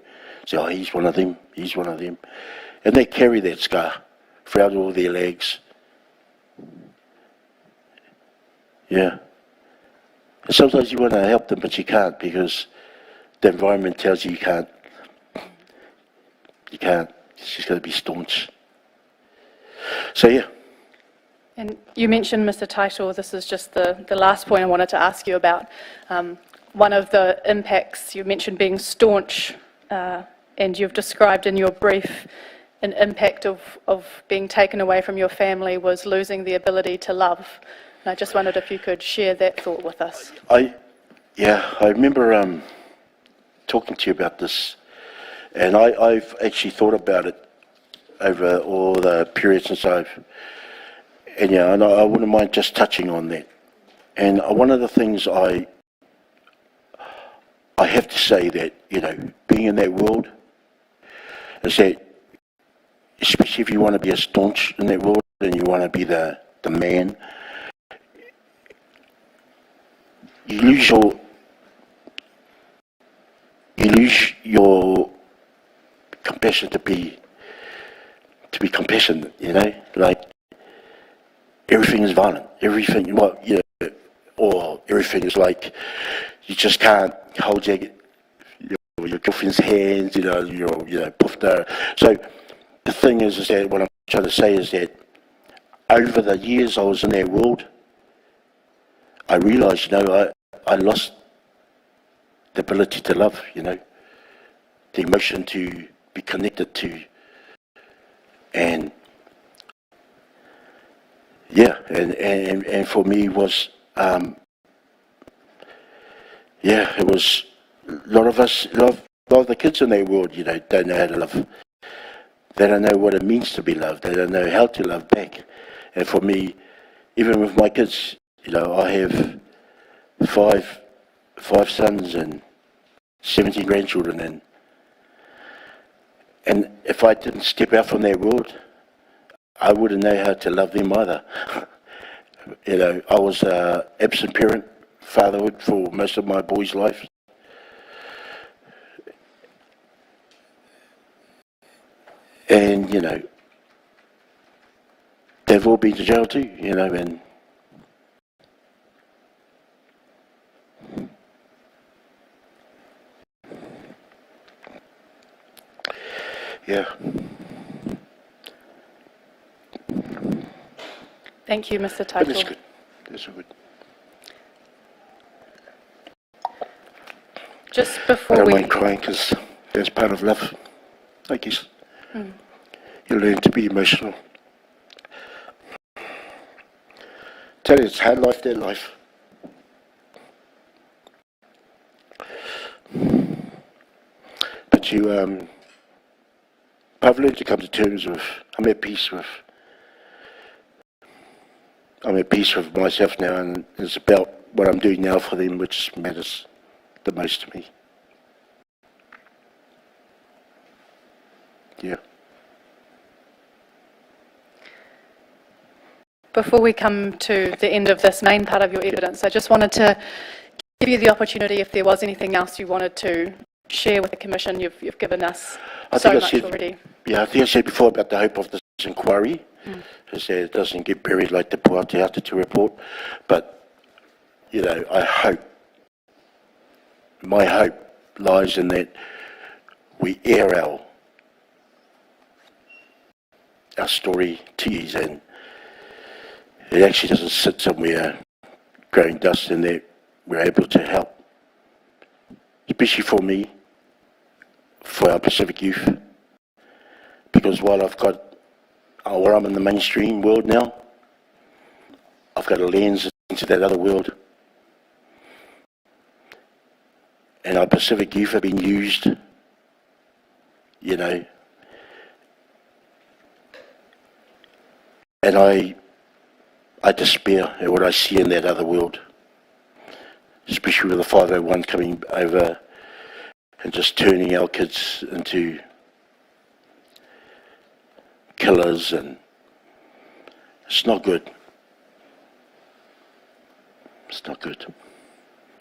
So, oh, he's one of them, he's one of them. And they carry that scar throughout all their legs. Yeah. And sometimes you want to help them, but you can't, because the environment tells you can't. You can't. It's just got to be staunch. So, yeah. And you mentioned, Mr. Taito, this is just the last point I wanted to ask you about. One of the impacts, you mentioned being staunch, and you've described in your brief an impact of being taken away from your family was losing the ability to love. And I just wondered if you could share that thought with us. I remember talking to you about this, and I've actually thought about it over all the periods since and I wouldn't mind just touching on that. And one of the things I have to say that, you know, being in that world is that, especially if you want to be a staunch in that world and you want to be the man, you lose your compassion to be compassionate, you know, like everything is violent, everything, you know, or everything is like, you just can't hold your girlfriend's hands, puff there. So the thing is that what I'm trying to say is that over the years I was in that world, I realised, I lost the ability to love, the emotion to be connected to, and yeah, and for me was, it was a lot of us, a lot of the kids in their world, don't know how to love. They don't know what it means to be loved. They don't know how to love back. And for me, even with my kids, I have five sons and 17 grandchildren, and if I didn't step out from their world, I wouldn't know how to love them either. I was an absent parent, fatherhood for most of my boys' life. And, they've all been to jail too, and yeah. Thank you, Mr. But Taito. it's good. It's good. Just I before don't we... mind crying because that's part of love, I guess. You learn to be emotional. Tell you, it's hard life, their life. But I've learned to come to terms with, I'm at peace with myself now, and it's about what I'm doing now for them which matters the most to me. Yeah. Before we come to the end of this main part of your evidence, I just wanted to give you the opportunity if there was anything else you wanted to share with the Commission. You've given us so much already. Yeah, I think I said before about the hope of this inquiry, is that it doesn't get buried like the Taito report, but, I hope, my hope lies in that we air our story to you, and it actually doesn't sit somewhere growing dust, and that we're able to help, especially for me, for our Pacific youth, because while I'm in the mainstream world now, I've got a lens into that other world, and our Pacific youth have been used, and I despair at what I see in that other world, especially with the 501 coming over and just turning our kids into killers, and it's not good. It's not good.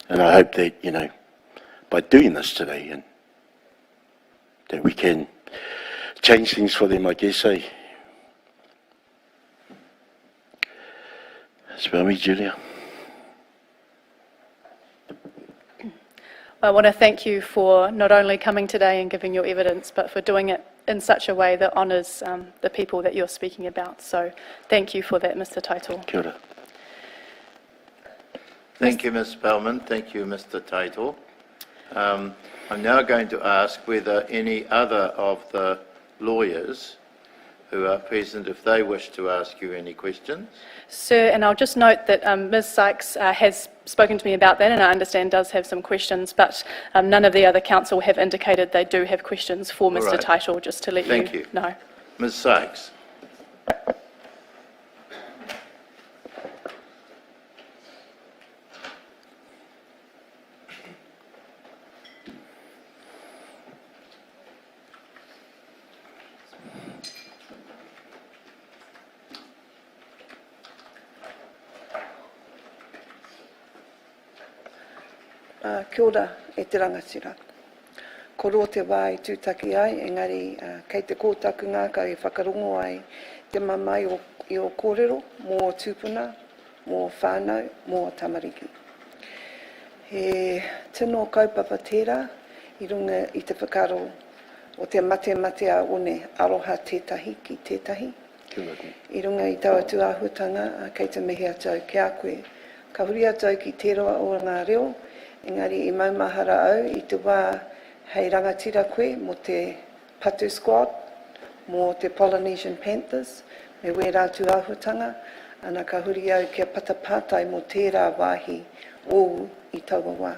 And I hope that, by doing this today, and that we can change things for them, I guess, It's about me, Julia. I want to thank you for not only coming today and giving your evidence, but for doing it in such a way that honours the people that you're speaking about. So thank you for that, Mr. Taito. Kia ora. Thank you, Ms. Bellman. Thank you, Mr. Taito. I'm now going to ask whether any other of the lawyers who are present, if they wish to ask you any questions. Sir, and I'll just note that Ms. Sykes has spoken to me about that, and I understand does have some questions, but none of the other council have indicated they do have questions for Mr. right. Taito, just to let you know. Ms. Sykes. Kia ora e te rangatira. Ko ro te wā i tūtaki ai, engari kei te kōtakunga ka e whakarongo ai te mamai i o kōrero mō tūpuna mō whānau, mō tamariki. He tino kaupapa tērā, I runga I te whakaro o te mate a one aroha tētahi ki tētahi. I runga I taua tuāhutanga, kei te mihi atau ki a koe. Ka huri atau ki te roa o ngā reo, engari I maumahara au I te wā hei rangatira koe mo te Patu Squad, mo te Polynesian Panthers, me wērā tuāhutanga, ana ka huri au kia patapātai mo tērā wāhi o I taua wā.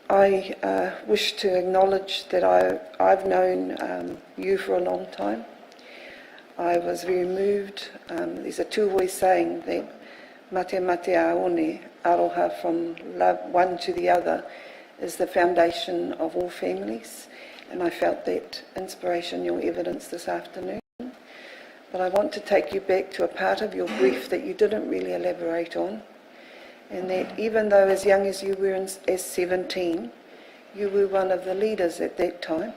I wish to acknowledge that I've known you for a long time. I was very moved. There's a two-way saying that mate a one, aroha from love, one to the other, is the foundation of all families. And I felt that inspiration, your evidence this afternoon. But I want to take you back to a part of your brief that you didn't really elaborate on. And that even though as young as you were as 17, you were one of the leaders at that time,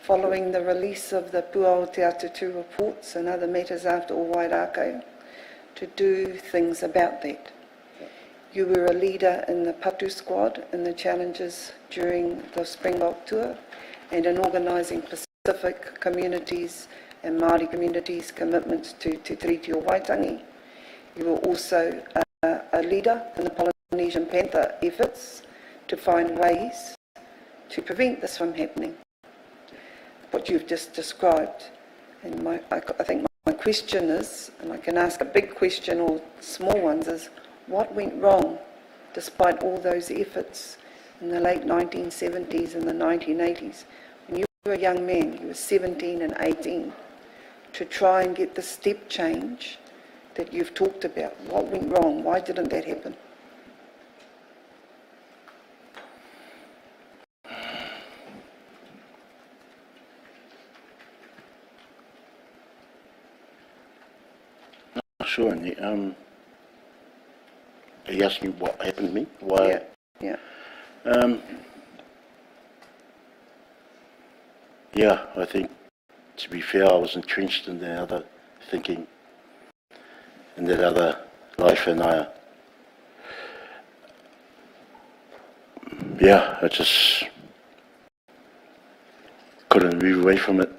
following the release of the Pua o Te Atutu reports and other matters after o Wairakau, to do things about that. You were a leader in the Patu Squad in the challenges during the Springbok tour and in organising Pacific communities and Māori communities' commitments to Te Tiriti o Waitangi. You were also a leader in the Polynesian Panther efforts to find ways to prevent this from happening. What you've just described. And I think my question is, and I can ask a big question or small ones, is what went wrong despite all those efforts in the late 1970s and the 1980s? When you were a young man, you were 17 and 18, to try and get the step change that you've talked about. What went wrong? Why didn't that happen? Sure, are you asking what happened to me? Why? Yeah. Yeah, I think, to be fair, I was entrenched in that other thinking, in that other life, and I just couldn't move away from it.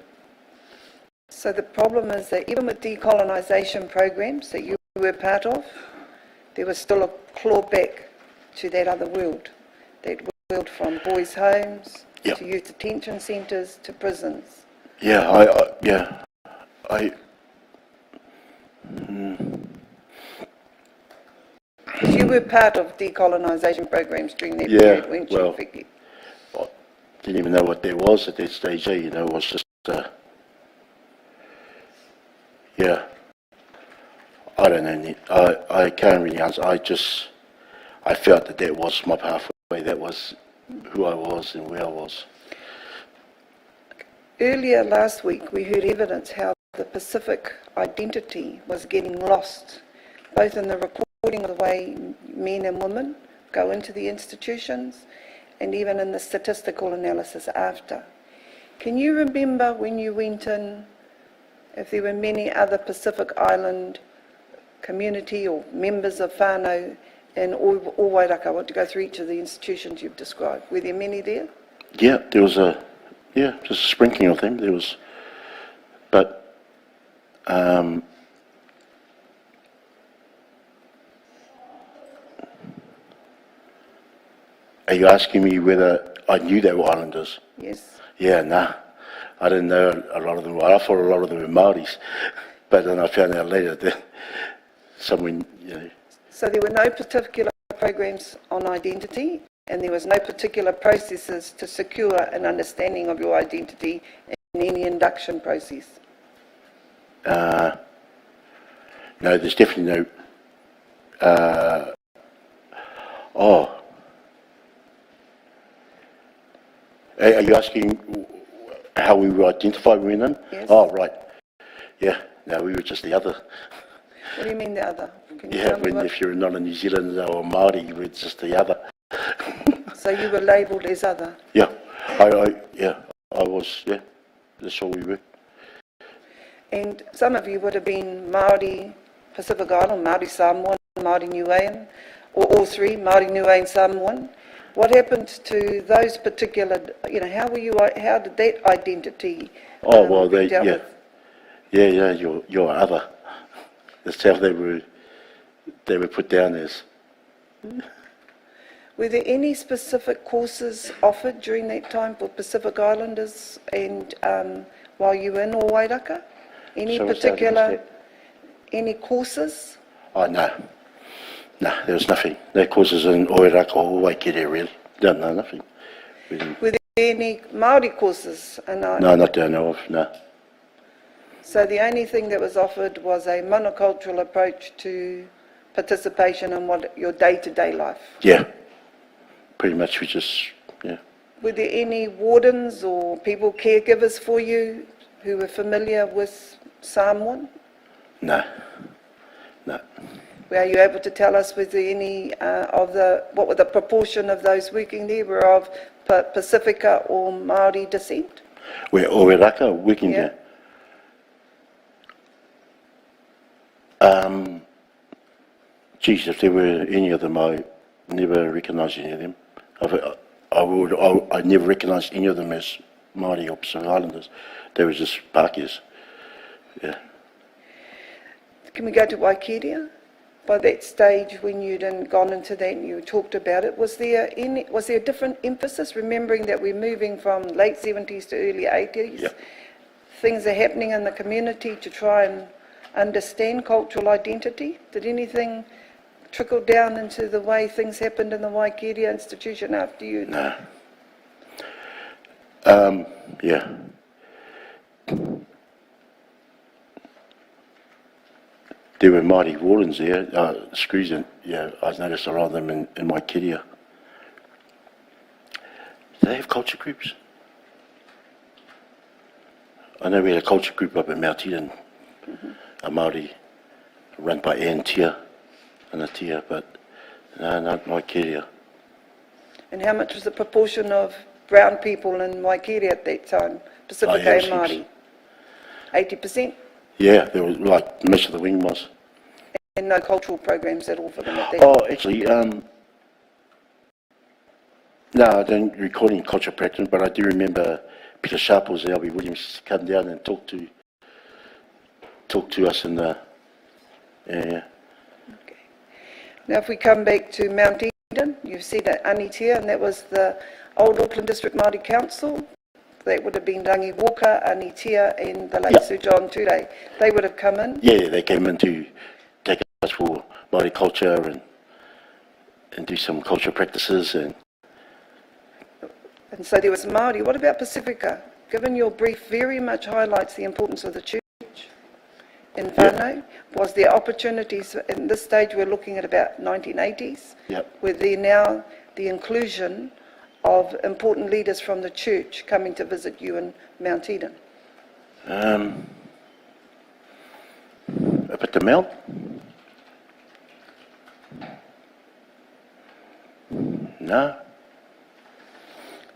So the problem is that even with decolonisation programs that you were part of, there was still a claw back to that other world. That world from boys' homes, Yep. to youth detention centres, to prisons. Yeah, Because you were part of decolonisation programs during that period, weren't you, well, Vicky? I didn't even know what there was at that stage, you know, it was just, I don't know, I can't really answer. I felt that was my pathway, that was who I was and where I was. Earlier last week, we heard evidence how the Pacific identity was getting lost, both in the recording of the way men and women go into the institutions, and even in the statistical analysis after. Can you remember when you went in, if there were many other Pacific Island community or members of whānau in o Wairaka, what to go through each of the institutions you've described? Were there many there? Yeah, there was just a sprinkling of them. There was, but are you asking me whether I knew they were islanders? Yes. Yeah, nah, I didn't know a lot of them. I thought a lot of them were Māoris, but then I found out later that someone, you know. So there were no particular programs on identity, and there was no particular processes to secure an understanding of your identity in any induction process? No, there's definitely no. Are you asking how we were identified when we went in? Yes. Oh, right. Yeah, no, we were just the other. What do you mean the other? Can you Yeah, tell me what? if you're not a New Zealander or Māori, you were just the other. So you were labelled as other? Yeah, I was, yeah, that's all we were. And some of you would have been Māori, Pacific Island, Māori Samoan, Māori Niuean, or all three, Māori Niuean Samoan. What happened to those particular, how did that identity Oh, well, be dealt with? yeah, your other. That's how they were put down as. Were there any specific courses offered during that time for Pacific Islanders and while you were in Wairaka? Any Sorry, particular, any courses? Oh, no. No, there was nothing. No courses in Oiraka or Waikeria, really. No, nothing. Were there any Māori courses? No, not that I know of, no. So the only thing that was offered was a monocultural approach to participation in your day-to-day life. Yeah. Pretty much we just, yeah. Were there any wardens or people, caregivers for you who were familiar with Samoan? No. Were you able to tell us, was there any what were the proportion of those working there were of Pacifica or Māori descent? Where Oiraka working Yeah. there? Geez, if there were any of them, I never recognised any of them. I never recognised any of them as Māori or Pacific Islanders. They were just Pākehās. Yeah. Can we go to Waikeria? By that stage, when you'd gone into that and you talked about it, was there a different emphasis, remembering that we're moving from late 70s to early 80s? Yeah. Things are happening in the community to try and understand cultural identity. Did anything trickle down into the way things happened in the Waikeria institution after you? No. Yeah. There were Māori wardens there, screws in, yeah, I noticed a lot of them in my Waikeria. Do they have culture groups? I know we had a culture group up in Mount Eden, a Māori, run by Ann Tia, and a Tia, but no, not Waikeria. And how much was the proportion of brown people in Waikeria at that time, Pacifica yeah, and Māori? 80%? Yeah, there was like most of the wing was. And no cultural programs at all for them at that? Oh, actually, no, I don't recall any culture practice, but I do remember Peter Sharples, Albie Williams, come down and talk to us in the, yeah. Okay. Now if we come back to Mount Eden, you've said that Anitia, and that was the old Auckland District Māori Council. That would have been Rangi Walker, Anitia, and the late Yep. Sir John Ture. They would have come in. Yeah, they came in to take us for Māori culture and do some cultural practices and And so there was Māori. What about Pacifica? Given your brief very much highlights the importance of the church in whānau, was there opportunities, in this stage we're looking at about 1980s, Yep. were there now the inclusion of important leaders from the church coming to visit you in Mount Eden? up at the Mount? No.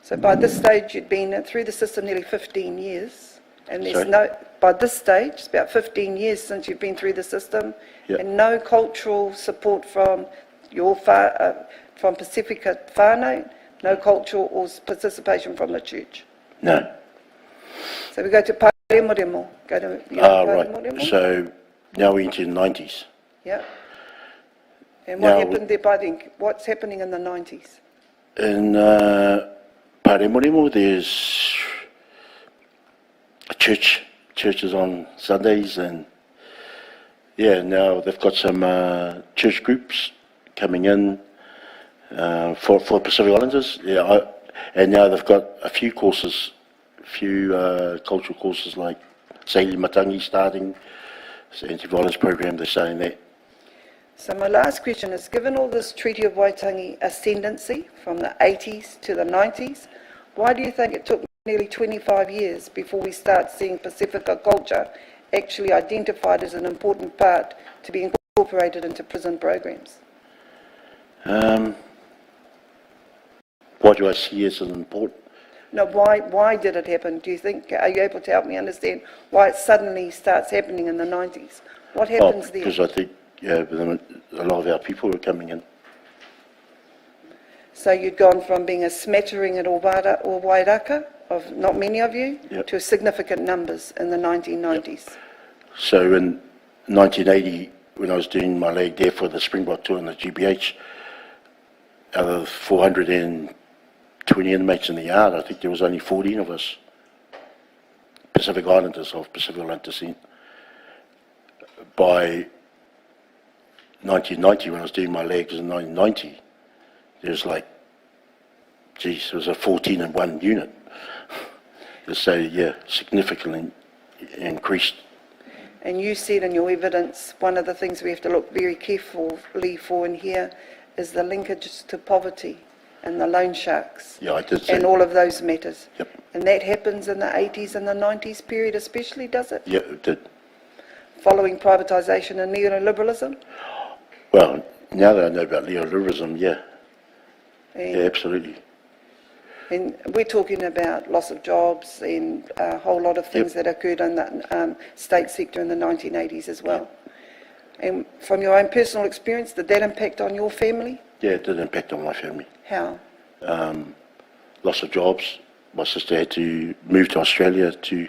So by this stage you'd been through the system nearly 15 years, and there's Sorry? by this stage, it's about 15 years since you've been through the system, Yep. and no cultural support from from Pacifica whānau, no cultural or participation from the church. No. So we go to Paremoremo. Go to Right. So now we're into the 90s. Yeah. And what Now- happened there by then? What's happening in the 90s? In Paremoremo, there's a churches on Sundays, and yeah, now they've got some church groups coming in for Pacific Islanders. Yeah, and now they've got a few courses, cultural courses like Saili Matangi starting, it's the anti-violence program, they're starting that. So my last question is, given all this Treaty of Waitangi ascendancy from the 80s to the 90s, why do you think it took nearly 25 years before we start seeing Pacifica culture actually identified as an important part to be incorporated into prison programs? Why do I see it as important? No, why did it happen? Do you think, are you able to help me understand why it suddenly starts happening in the 90s? What happens there? Because I think, yeah, a lot of our people were coming in. So you'd gone from being a smattering at Wairaka, of not many of you, Yep. to significant numbers in the 1990s. So in 1980, when I was doing my leg there for the Springbok tour and the GBH, out of 420 inmates in the yard, I think there was only 14 of us, Pacific Islanders of Pacific Island descent. By 1990, when I was doing my legs in 1990, there was like, geez, there was a 14 in one unit. So, yeah, significantly increased. And you said in your evidence, one of the things we have to look very carefully for in here is the linkages to poverty and the loan sharks. Yeah, I did say. And all of those matters. Yep. And that happens in the 80s and the 90s period especially, does it? Yeah, it did. Following privatisation and neoliberalism? Well, now that I know about neoliberalism, yeah. And, Yeah, absolutely. and we're talking about loss of jobs and a whole lot of things that occurred in the state sector in the 1980s as well. And from your own personal experience, did that impact on your family? Yeah, it did impact on my family. How? Loss of jobs. My sister had to move to Australia to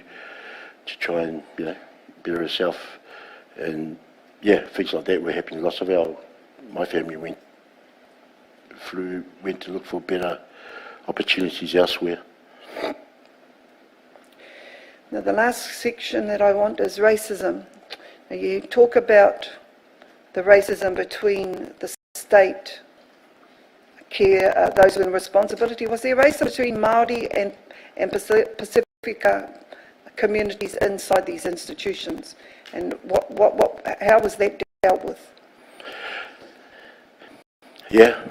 try and, you know, better herself. And, yeah, things like that were happening. Lots of my family went to look for better opportunities elsewhere. Now, the last section that I want is racism. Now, you talk about the racism between the state care, those with responsibility. Was there racism between Māori and Pacifica communities inside these institutions? And how was that dealt with? Yeah,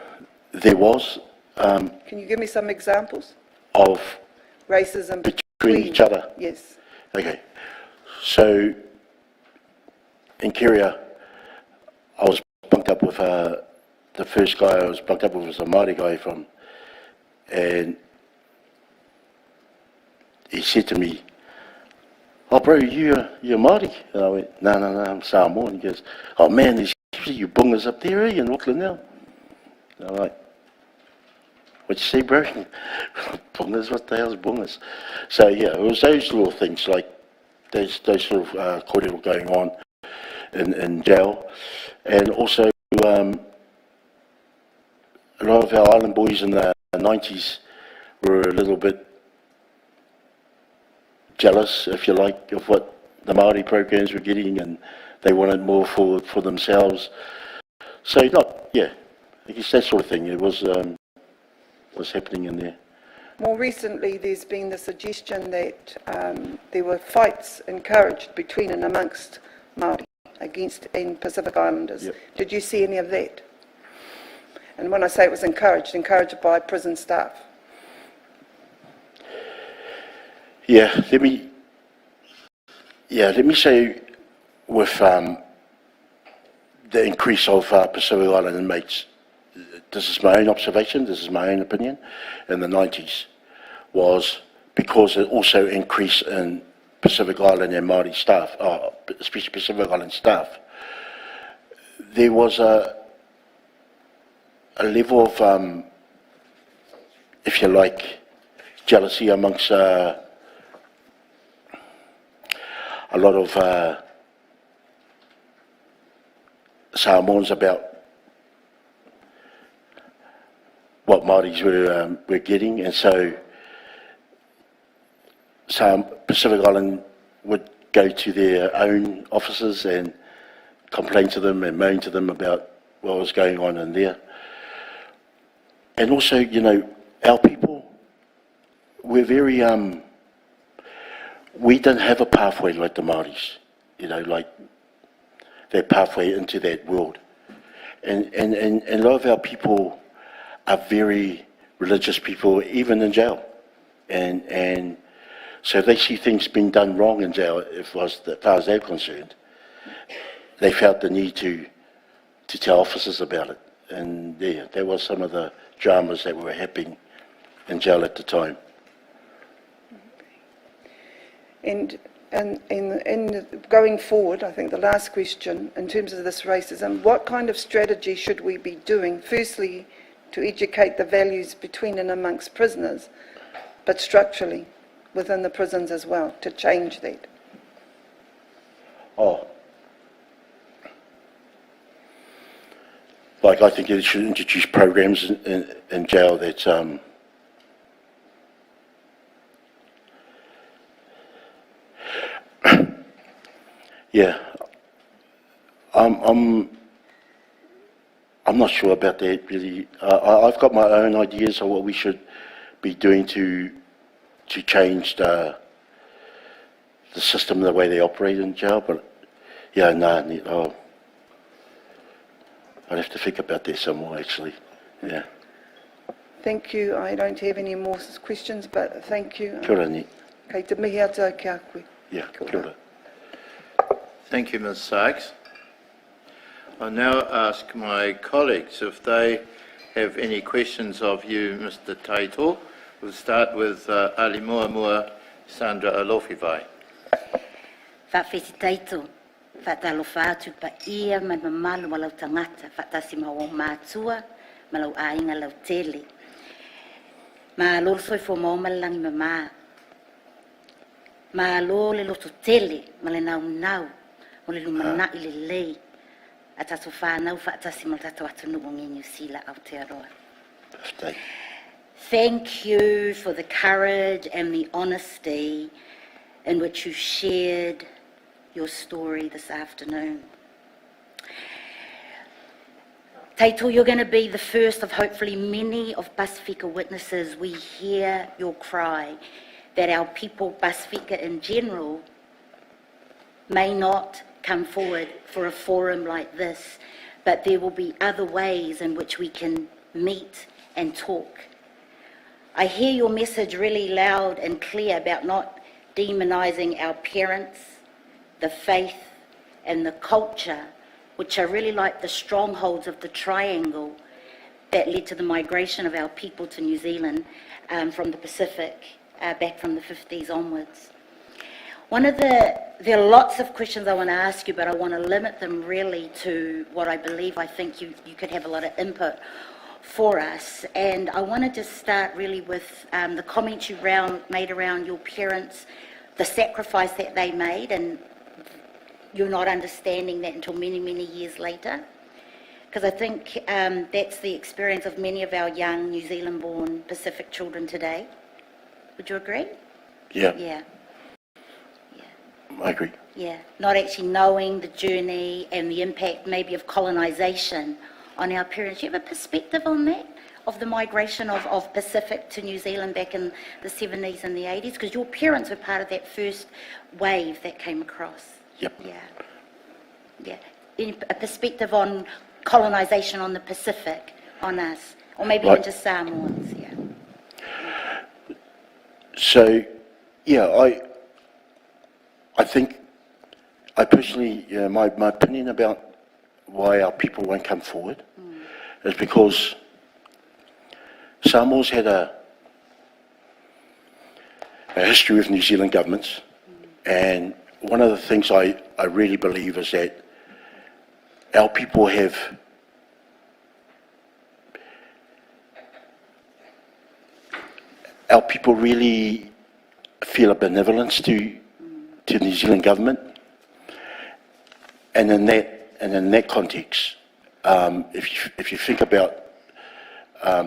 there was. Can you give me some examples? Of Racism between each other. Yes. Okay, so in Kiria, I was bunked up with the first guy I was bunked up with was a Māori guy and he said to me, "Oh, bro, you're Māori?" And I went, No, I'm Samoan. He goes, "Oh man, there's you bungas up there, in Auckland now." And I'm like, "What you say, bro?" Bungas, what the hell's bungas? So yeah, it was those little things like those sort of kōrero going on in jail, and also a lot of our island boys in the 90s were a little bit jealous, if you like, of what the Māori programs were getting, and they wanted more for themselves. So I guess that sort of thing. It was happening in there. More recently, there's been the suggestion that there were fights encouraged between and amongst Māori and Pacific Islanders. Yep. Did you see any of that? And when I say it was encouraged by prison staff. Let me say with the increase of Pacific Island inmates, this is my own observation, this is my own opinion, in the 90s, was because it also increased in Pacific Island and Māori staff, especially Pacific Island staff. There was a level of, if you like, jealousy amongst a lot of Samoans about what Māoris were getting, and so some Pacific Island would go to their own officers and complain to them and moan to them about what was going on in there. And also, our people, we're very, we don't have a pathway like the Māoris, like that pathway into that world. And a lot of our people are very religious people, even in jail. And so they see things being done wrong in jail, as far as they're concerned. They felt the need to tell officers about it. And there was some of the dramas that were happening in jail at the time. And in going forward, I think the last question, in terms of this racism, what kind of strategy should we be doing? Firstly, to educate the values between and amongst prisoners, but structurally within the prisons as well, to change that. Oh. Like, I think it should introduce programs in jail that, yeah, I'm not sure about that really. I've got my own ideas of what we should be doing to change the system, the way they operate in jail, but yeah, no, I'd have to think about that some more actually, yeah. Thank you. I don't have any more questions, but thank you. Kia ora, Nick. Kei te mihi ata kia koe. Yeah, Kia kia ora. ora. Thank you, Ms Sykes. I now ask my colleagues if they have any questions of you, Mr Taito. We'll start with Alimuamua Sandra Alofivai. Whawheti Taito, whatalofa atu pa ia mai mamalu ma lau tangata, whatasi ma o mātua, ma lau ainga lau tele. Ma lolo soi fo maumalangi mama. Ma lo le loto tele, ma le nau, o le lumana i le lei. A tato whanau whaatasi ma tato atu nungo nge New Zealand Aotearoa. Thank you for the courage and the honesty in which you shared your story this afternoon. Taito, you're going to be the first of hopefully many of Pasifika witnesses. We hear your cry that our people, Pasifika in general, may not come forward for a forum like this, but there will be other ways in which we can meet and talk. I hear your message really loud and clear about not demonising our parents, the faith and the culture, which are really like the strongholds of the triangle that led to the migration of our people to New Zealand from the Pacific back from the 50s onwards. There are lots of questions I want to ask you, but I want to limit them really to what I believe I think you could have a lot of input for us. And I want to just start really with the comments you made around your parents, the sacrifice that they made, and you're not understanding that until many, many years later. Because I think that's the experience of many of our young New Zealand-born Pacific children today. Would you agree? Yeah. Yeah. I agree. Yeah, not actually knowing the journey and the impact maybe of colonisation on our parents. Do you have a perspective on that, of the migration of Pacific to New Zealand back in the 70s and the 80s? Because your parents were part of that first wave that came across. Yep. Yeah. A perspective on colonisation on the Pacific, on us, or maybe Right. on just Samoans, yeah. So, yeah, I think, I personally, my opinion about why our people won't come forward is because Samoa's had a history with New Zealand governments, and one of the things I really believe is that our people really feel a benevolence to the New Zealand government, and in that context, if you think about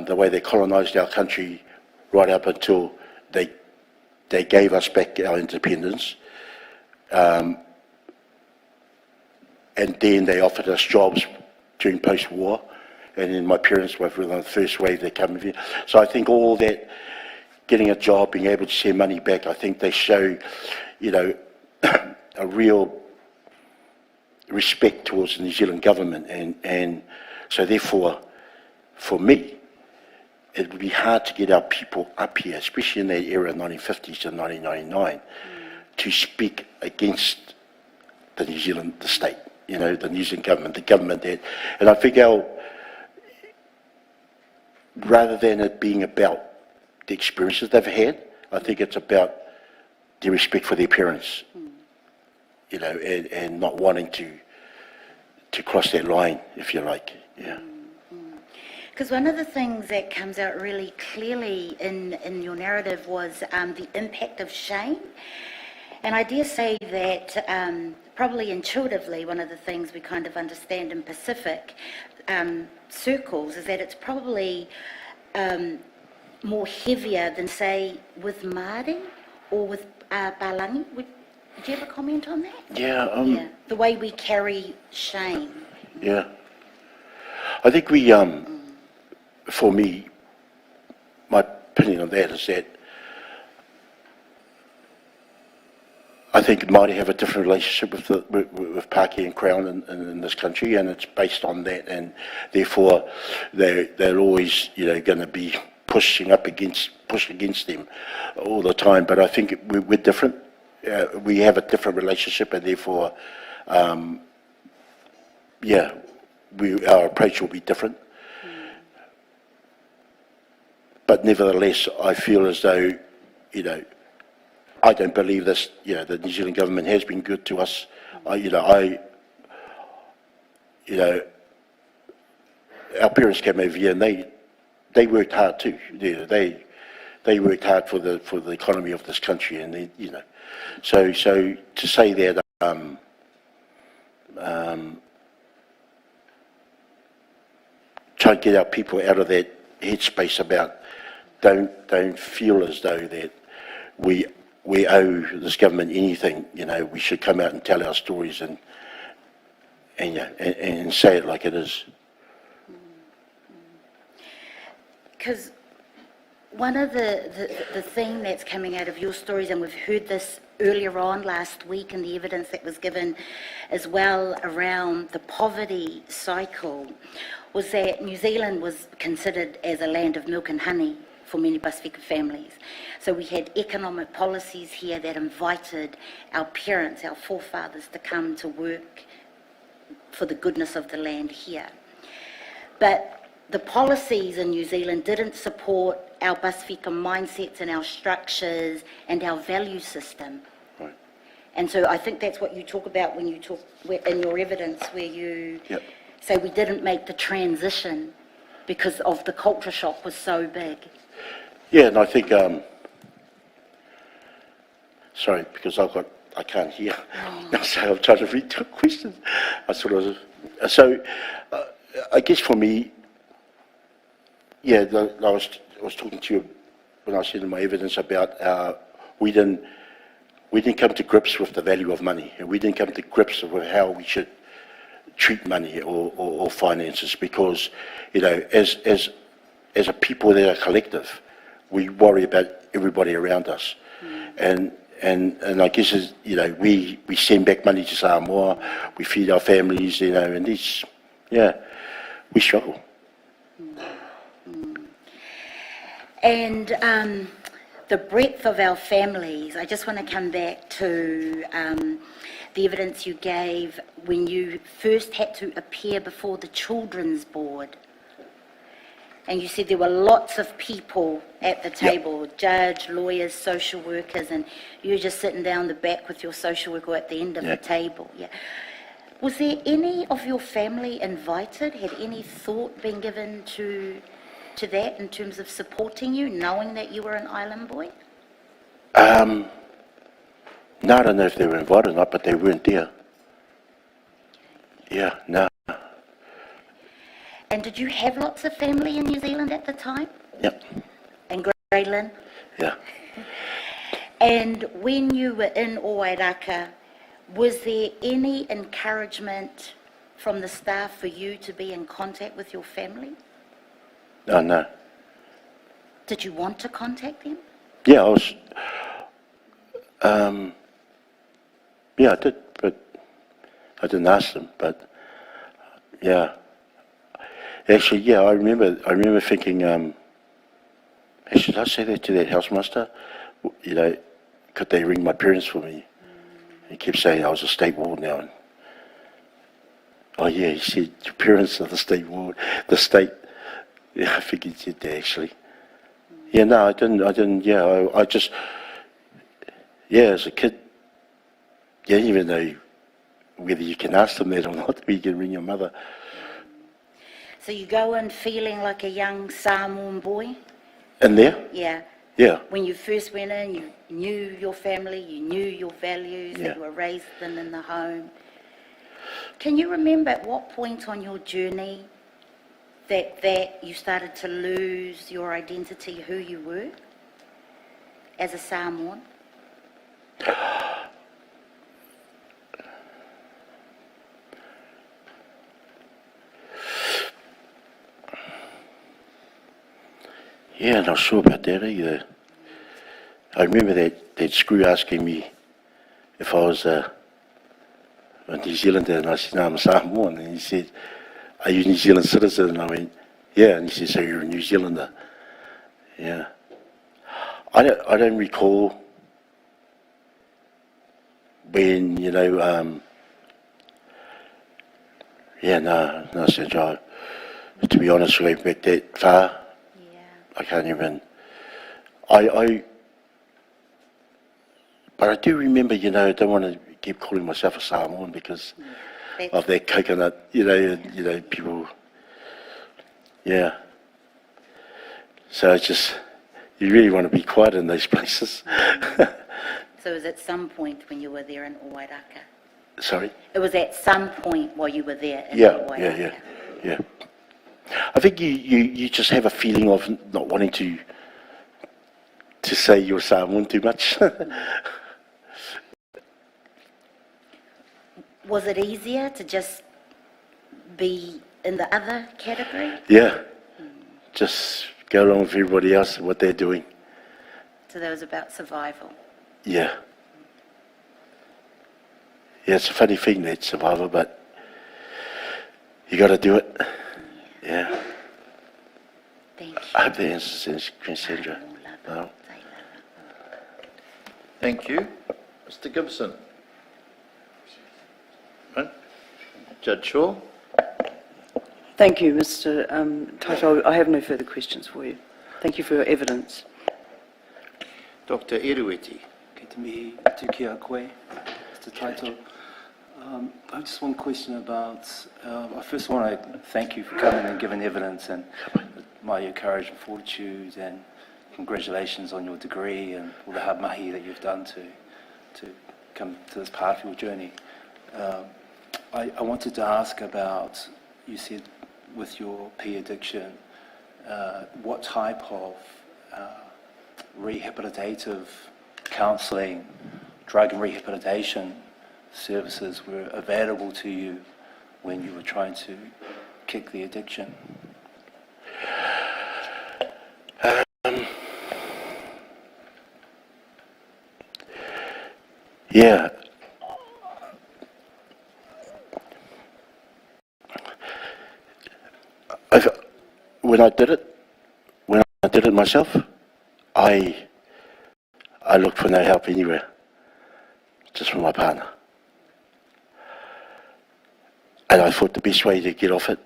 the way they colonised our country right up until they gave us back our independence, and then they offered us jobs during post-war, and then my parents were one of the first wave that came here. So I think all that, getting a job, being able to send money back, I think they show, a real respect towards the New Zealand government, and so therefore, for me, it would be hard to get our people up here, especially in that era, 1950s to 1999, to speak against the New Zealand, the state, the New Zealand government, the government that, and I think rather than it being about the experiences they've had, I think it's about their respect for their parents, you know, and not wanting to cross that line, if you like, yeah. Because one of the things that comes out really clearly in your narrative was the impact of shame. And I dare say that probably intuitively, one of the things we kind of understand in Pacific circles is that it's probably more heavier than, say, with Māori or with Palangi. Would you have a comment on that? Yeah, The way we carry shame. yeah. I think we, for me, my opinion on that is that I think Māori have a different relationship with Pākehā and Crown in this country, and it's based on that, and therefore they're always, you know, going to be push against them all the time. But I think we're different. We have a different relationship, and therefore, yeah, our approach will be different. But nevertheless, I feel as though, you know, I don't believe this, you know, the New Zealand government has been good to us. Our parents came over here and they worked hard too. Yeah, they worked hard for the economy of this country, and they, you know, so to say that try to get our people out of that headspace about don't feel as though that we owe this government anything. You know, we should come out and tell our stories and say it like it is. Because one of the theme that's coming out of your stories, and we've heard this earlier on last week in the evidence that was given as well around the poverty cycle, was that New Zealand was considered as a land of milk and honey for many Pasifika families. So we had economic policies here that invited our parents, our forefathers, to come to work for the goodness of the land here. But the policies in New Zealand didn't support our Pasifika mindsets and our structures and our value system. Right. And so I think that's what you talk about when you talk in your evidence, where you say we didn't make the transition because of the culture shock was so big. Yeah, and I think, sorry, because I can't hear, so I'm trying to read the questions. I guess for me, yeah, I was talking to you when I said in my evidence about we didn't come to grips with the value of money, and we didn't come to grips with how we should treat money or finances, because, you know, as a people that are collective, we worry about everybody around us. And I guess, you know, we send back money to Samoa, we feed our families, you know, and it's, yeah, we struggle. And the breadth of our families, I just want to come back to the evidence you gave when you first had to appear before the Children's Board. And you said there were lots of people at the table, judge, lawyers, social workers, and you were just sitting down the back with your social worker at the end of the table. Yeah. Was there any of your family invited? Had any thought been given to that in terms of supporting you, knowing that you were an island boy? No, I don't know if they were invited or not, but they weren't there. Yeah, no. And did you have lots of family in New Zealand at the time? Yep. And Graylin? Yeah. And when you were in Owairaka, was there any encouragement from the staff for you to be in contact with your family? Oh, no. Did you want to contact them? Yeah, I was, yeah, I did, but I didn't ask them, but, yeah. Actually, yeah, I remember thinking, hey, should I say that to that housemaster? You know, could they ring my parents for me? He kept saying I was a state ward now. And, oh, yeah, he said, your parents are the state ward, the state. Yeah, I think he did that, actually. Yeah, no, I didn't, yeah, I just, yeah, as a kid, you don't even know whether you can ask them that or not, whether you can ring your mother. So you go in feeling like a young Samoan boy? In there? Yeah. Yeah. When you first went in, you knew your family, you knew your values, Yeah. that you were raised in the home. Can you remember at what point on your journey that you started to lose your identity, who you were as a Samoan? Yeah, not sure about that either. I remember that screw asking me if I was a New Zealander, and I said, no, I'm a Samoan. And he said, are you a New Zealand citizen? And I went, yeah. And he said, so you're a New Zealander? Yeah. I don't recall when, yeah, no, Sandra, to be honest, going back that far, Yeah. I can't even, but I do remember, I don't want to keep calling myself a Samoan because of that coconut, people, yeah. So it's just, you really want to be quiet in those places. So it was at some point when you were there in Owairaka? Sorry? It was at some point while you were there in Yeah. Owairaka? I think you just have a feeling of not wanting to say you're Samoan too much. Was it easier to just be in the other category? Yeah. Just go along with everybody else and what they're doing. So that was about survival? Yeah. Yeah, it's a funny thing, that survival, but you got to do it. Yeah. Thank you. I hope that answers Sandra. No. Thank you. Mr Gibson. Right. Judge Shaw. Thank you, Mr. Taito. I have no further questions for you. Thank you for your evidence. Dr Iruiti. Kei te mihi, tuki a koe, Mr. Taito. I have just one question about, I first want to thank you for coming and giving evidence and admire your courage and fortitude, and congratulations on your degree and all the hard mahi that you've done to come to this part of your journey. I wanted to ask about, you said with your P addiction, what type of rehabilitative counselling, drug and rehabilitation services were available to you when you were trying to kick the addiction? Yeah. When I did it myself, I looked for no help anywhere, just from my partner. And I thought the best way to get off it,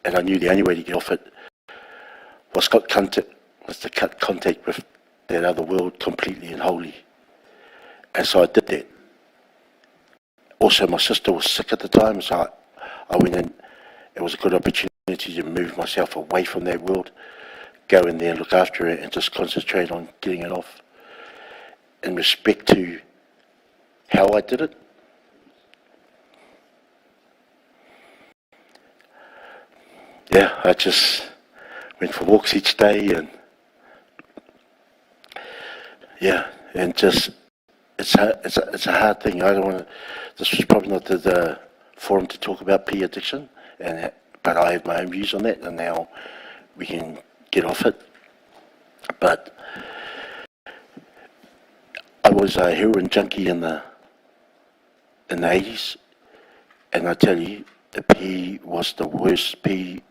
and I knew the only way to get off it, was to cut contact with that other world completely and wholly. And so I did that. Also, my sister was sick at the time, so I went in. It was a good opportunity to move myself away from that world, go in there and look after it, and just concentrate on getting it off. In respect to how I did it, yeah, I just went for walks each day, and yeah, and just it's a hard thing. I don't want to. This was probably not the forum to talk about P addiction, but I have my own views on that, and now we can get off it. But I was a heroin junkie in the 80s, and I tell you, the P was the worst. P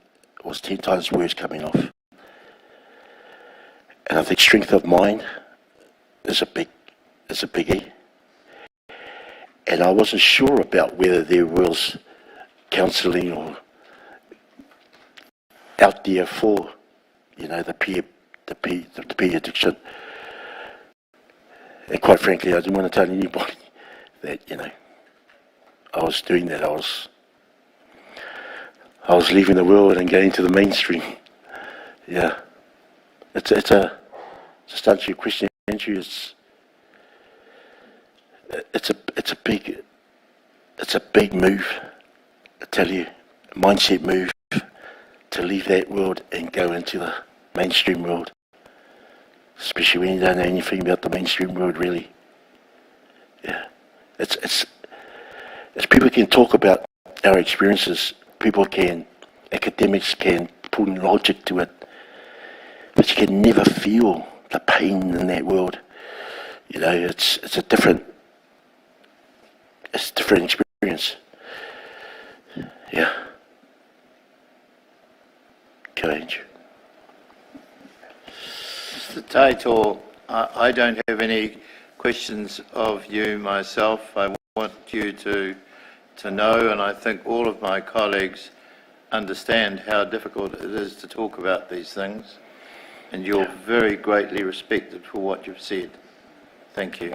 was 10 times worse coming off. And I think strength of mind is a biggie. And I wasn't sure about whether there was counselling or out there for, the P addiction. And quite frankly, I didn't want to tell anybody that, you know, I was doing that. I was leaving the world and going to the mainstream. Yeah. It's a, just to answer your question, Andrew, it's a big move, I tell you, a mindset move to leave that world and go into the mainstream world, especially when you don't know anything about the mainstream world, really. Yeah, it's people can talk about our experiences, academics can put in logic to it, but you can never feel the pain in that world. You know, it's a different experience. Yeah. Go ahead, Andrew. Mr. Taito, I don't have any questions of you myself. I want you to know, and I think all of my colleagues understand how difficult it is to talk about these things, and you're very greatly respected for what you've said. Thank you.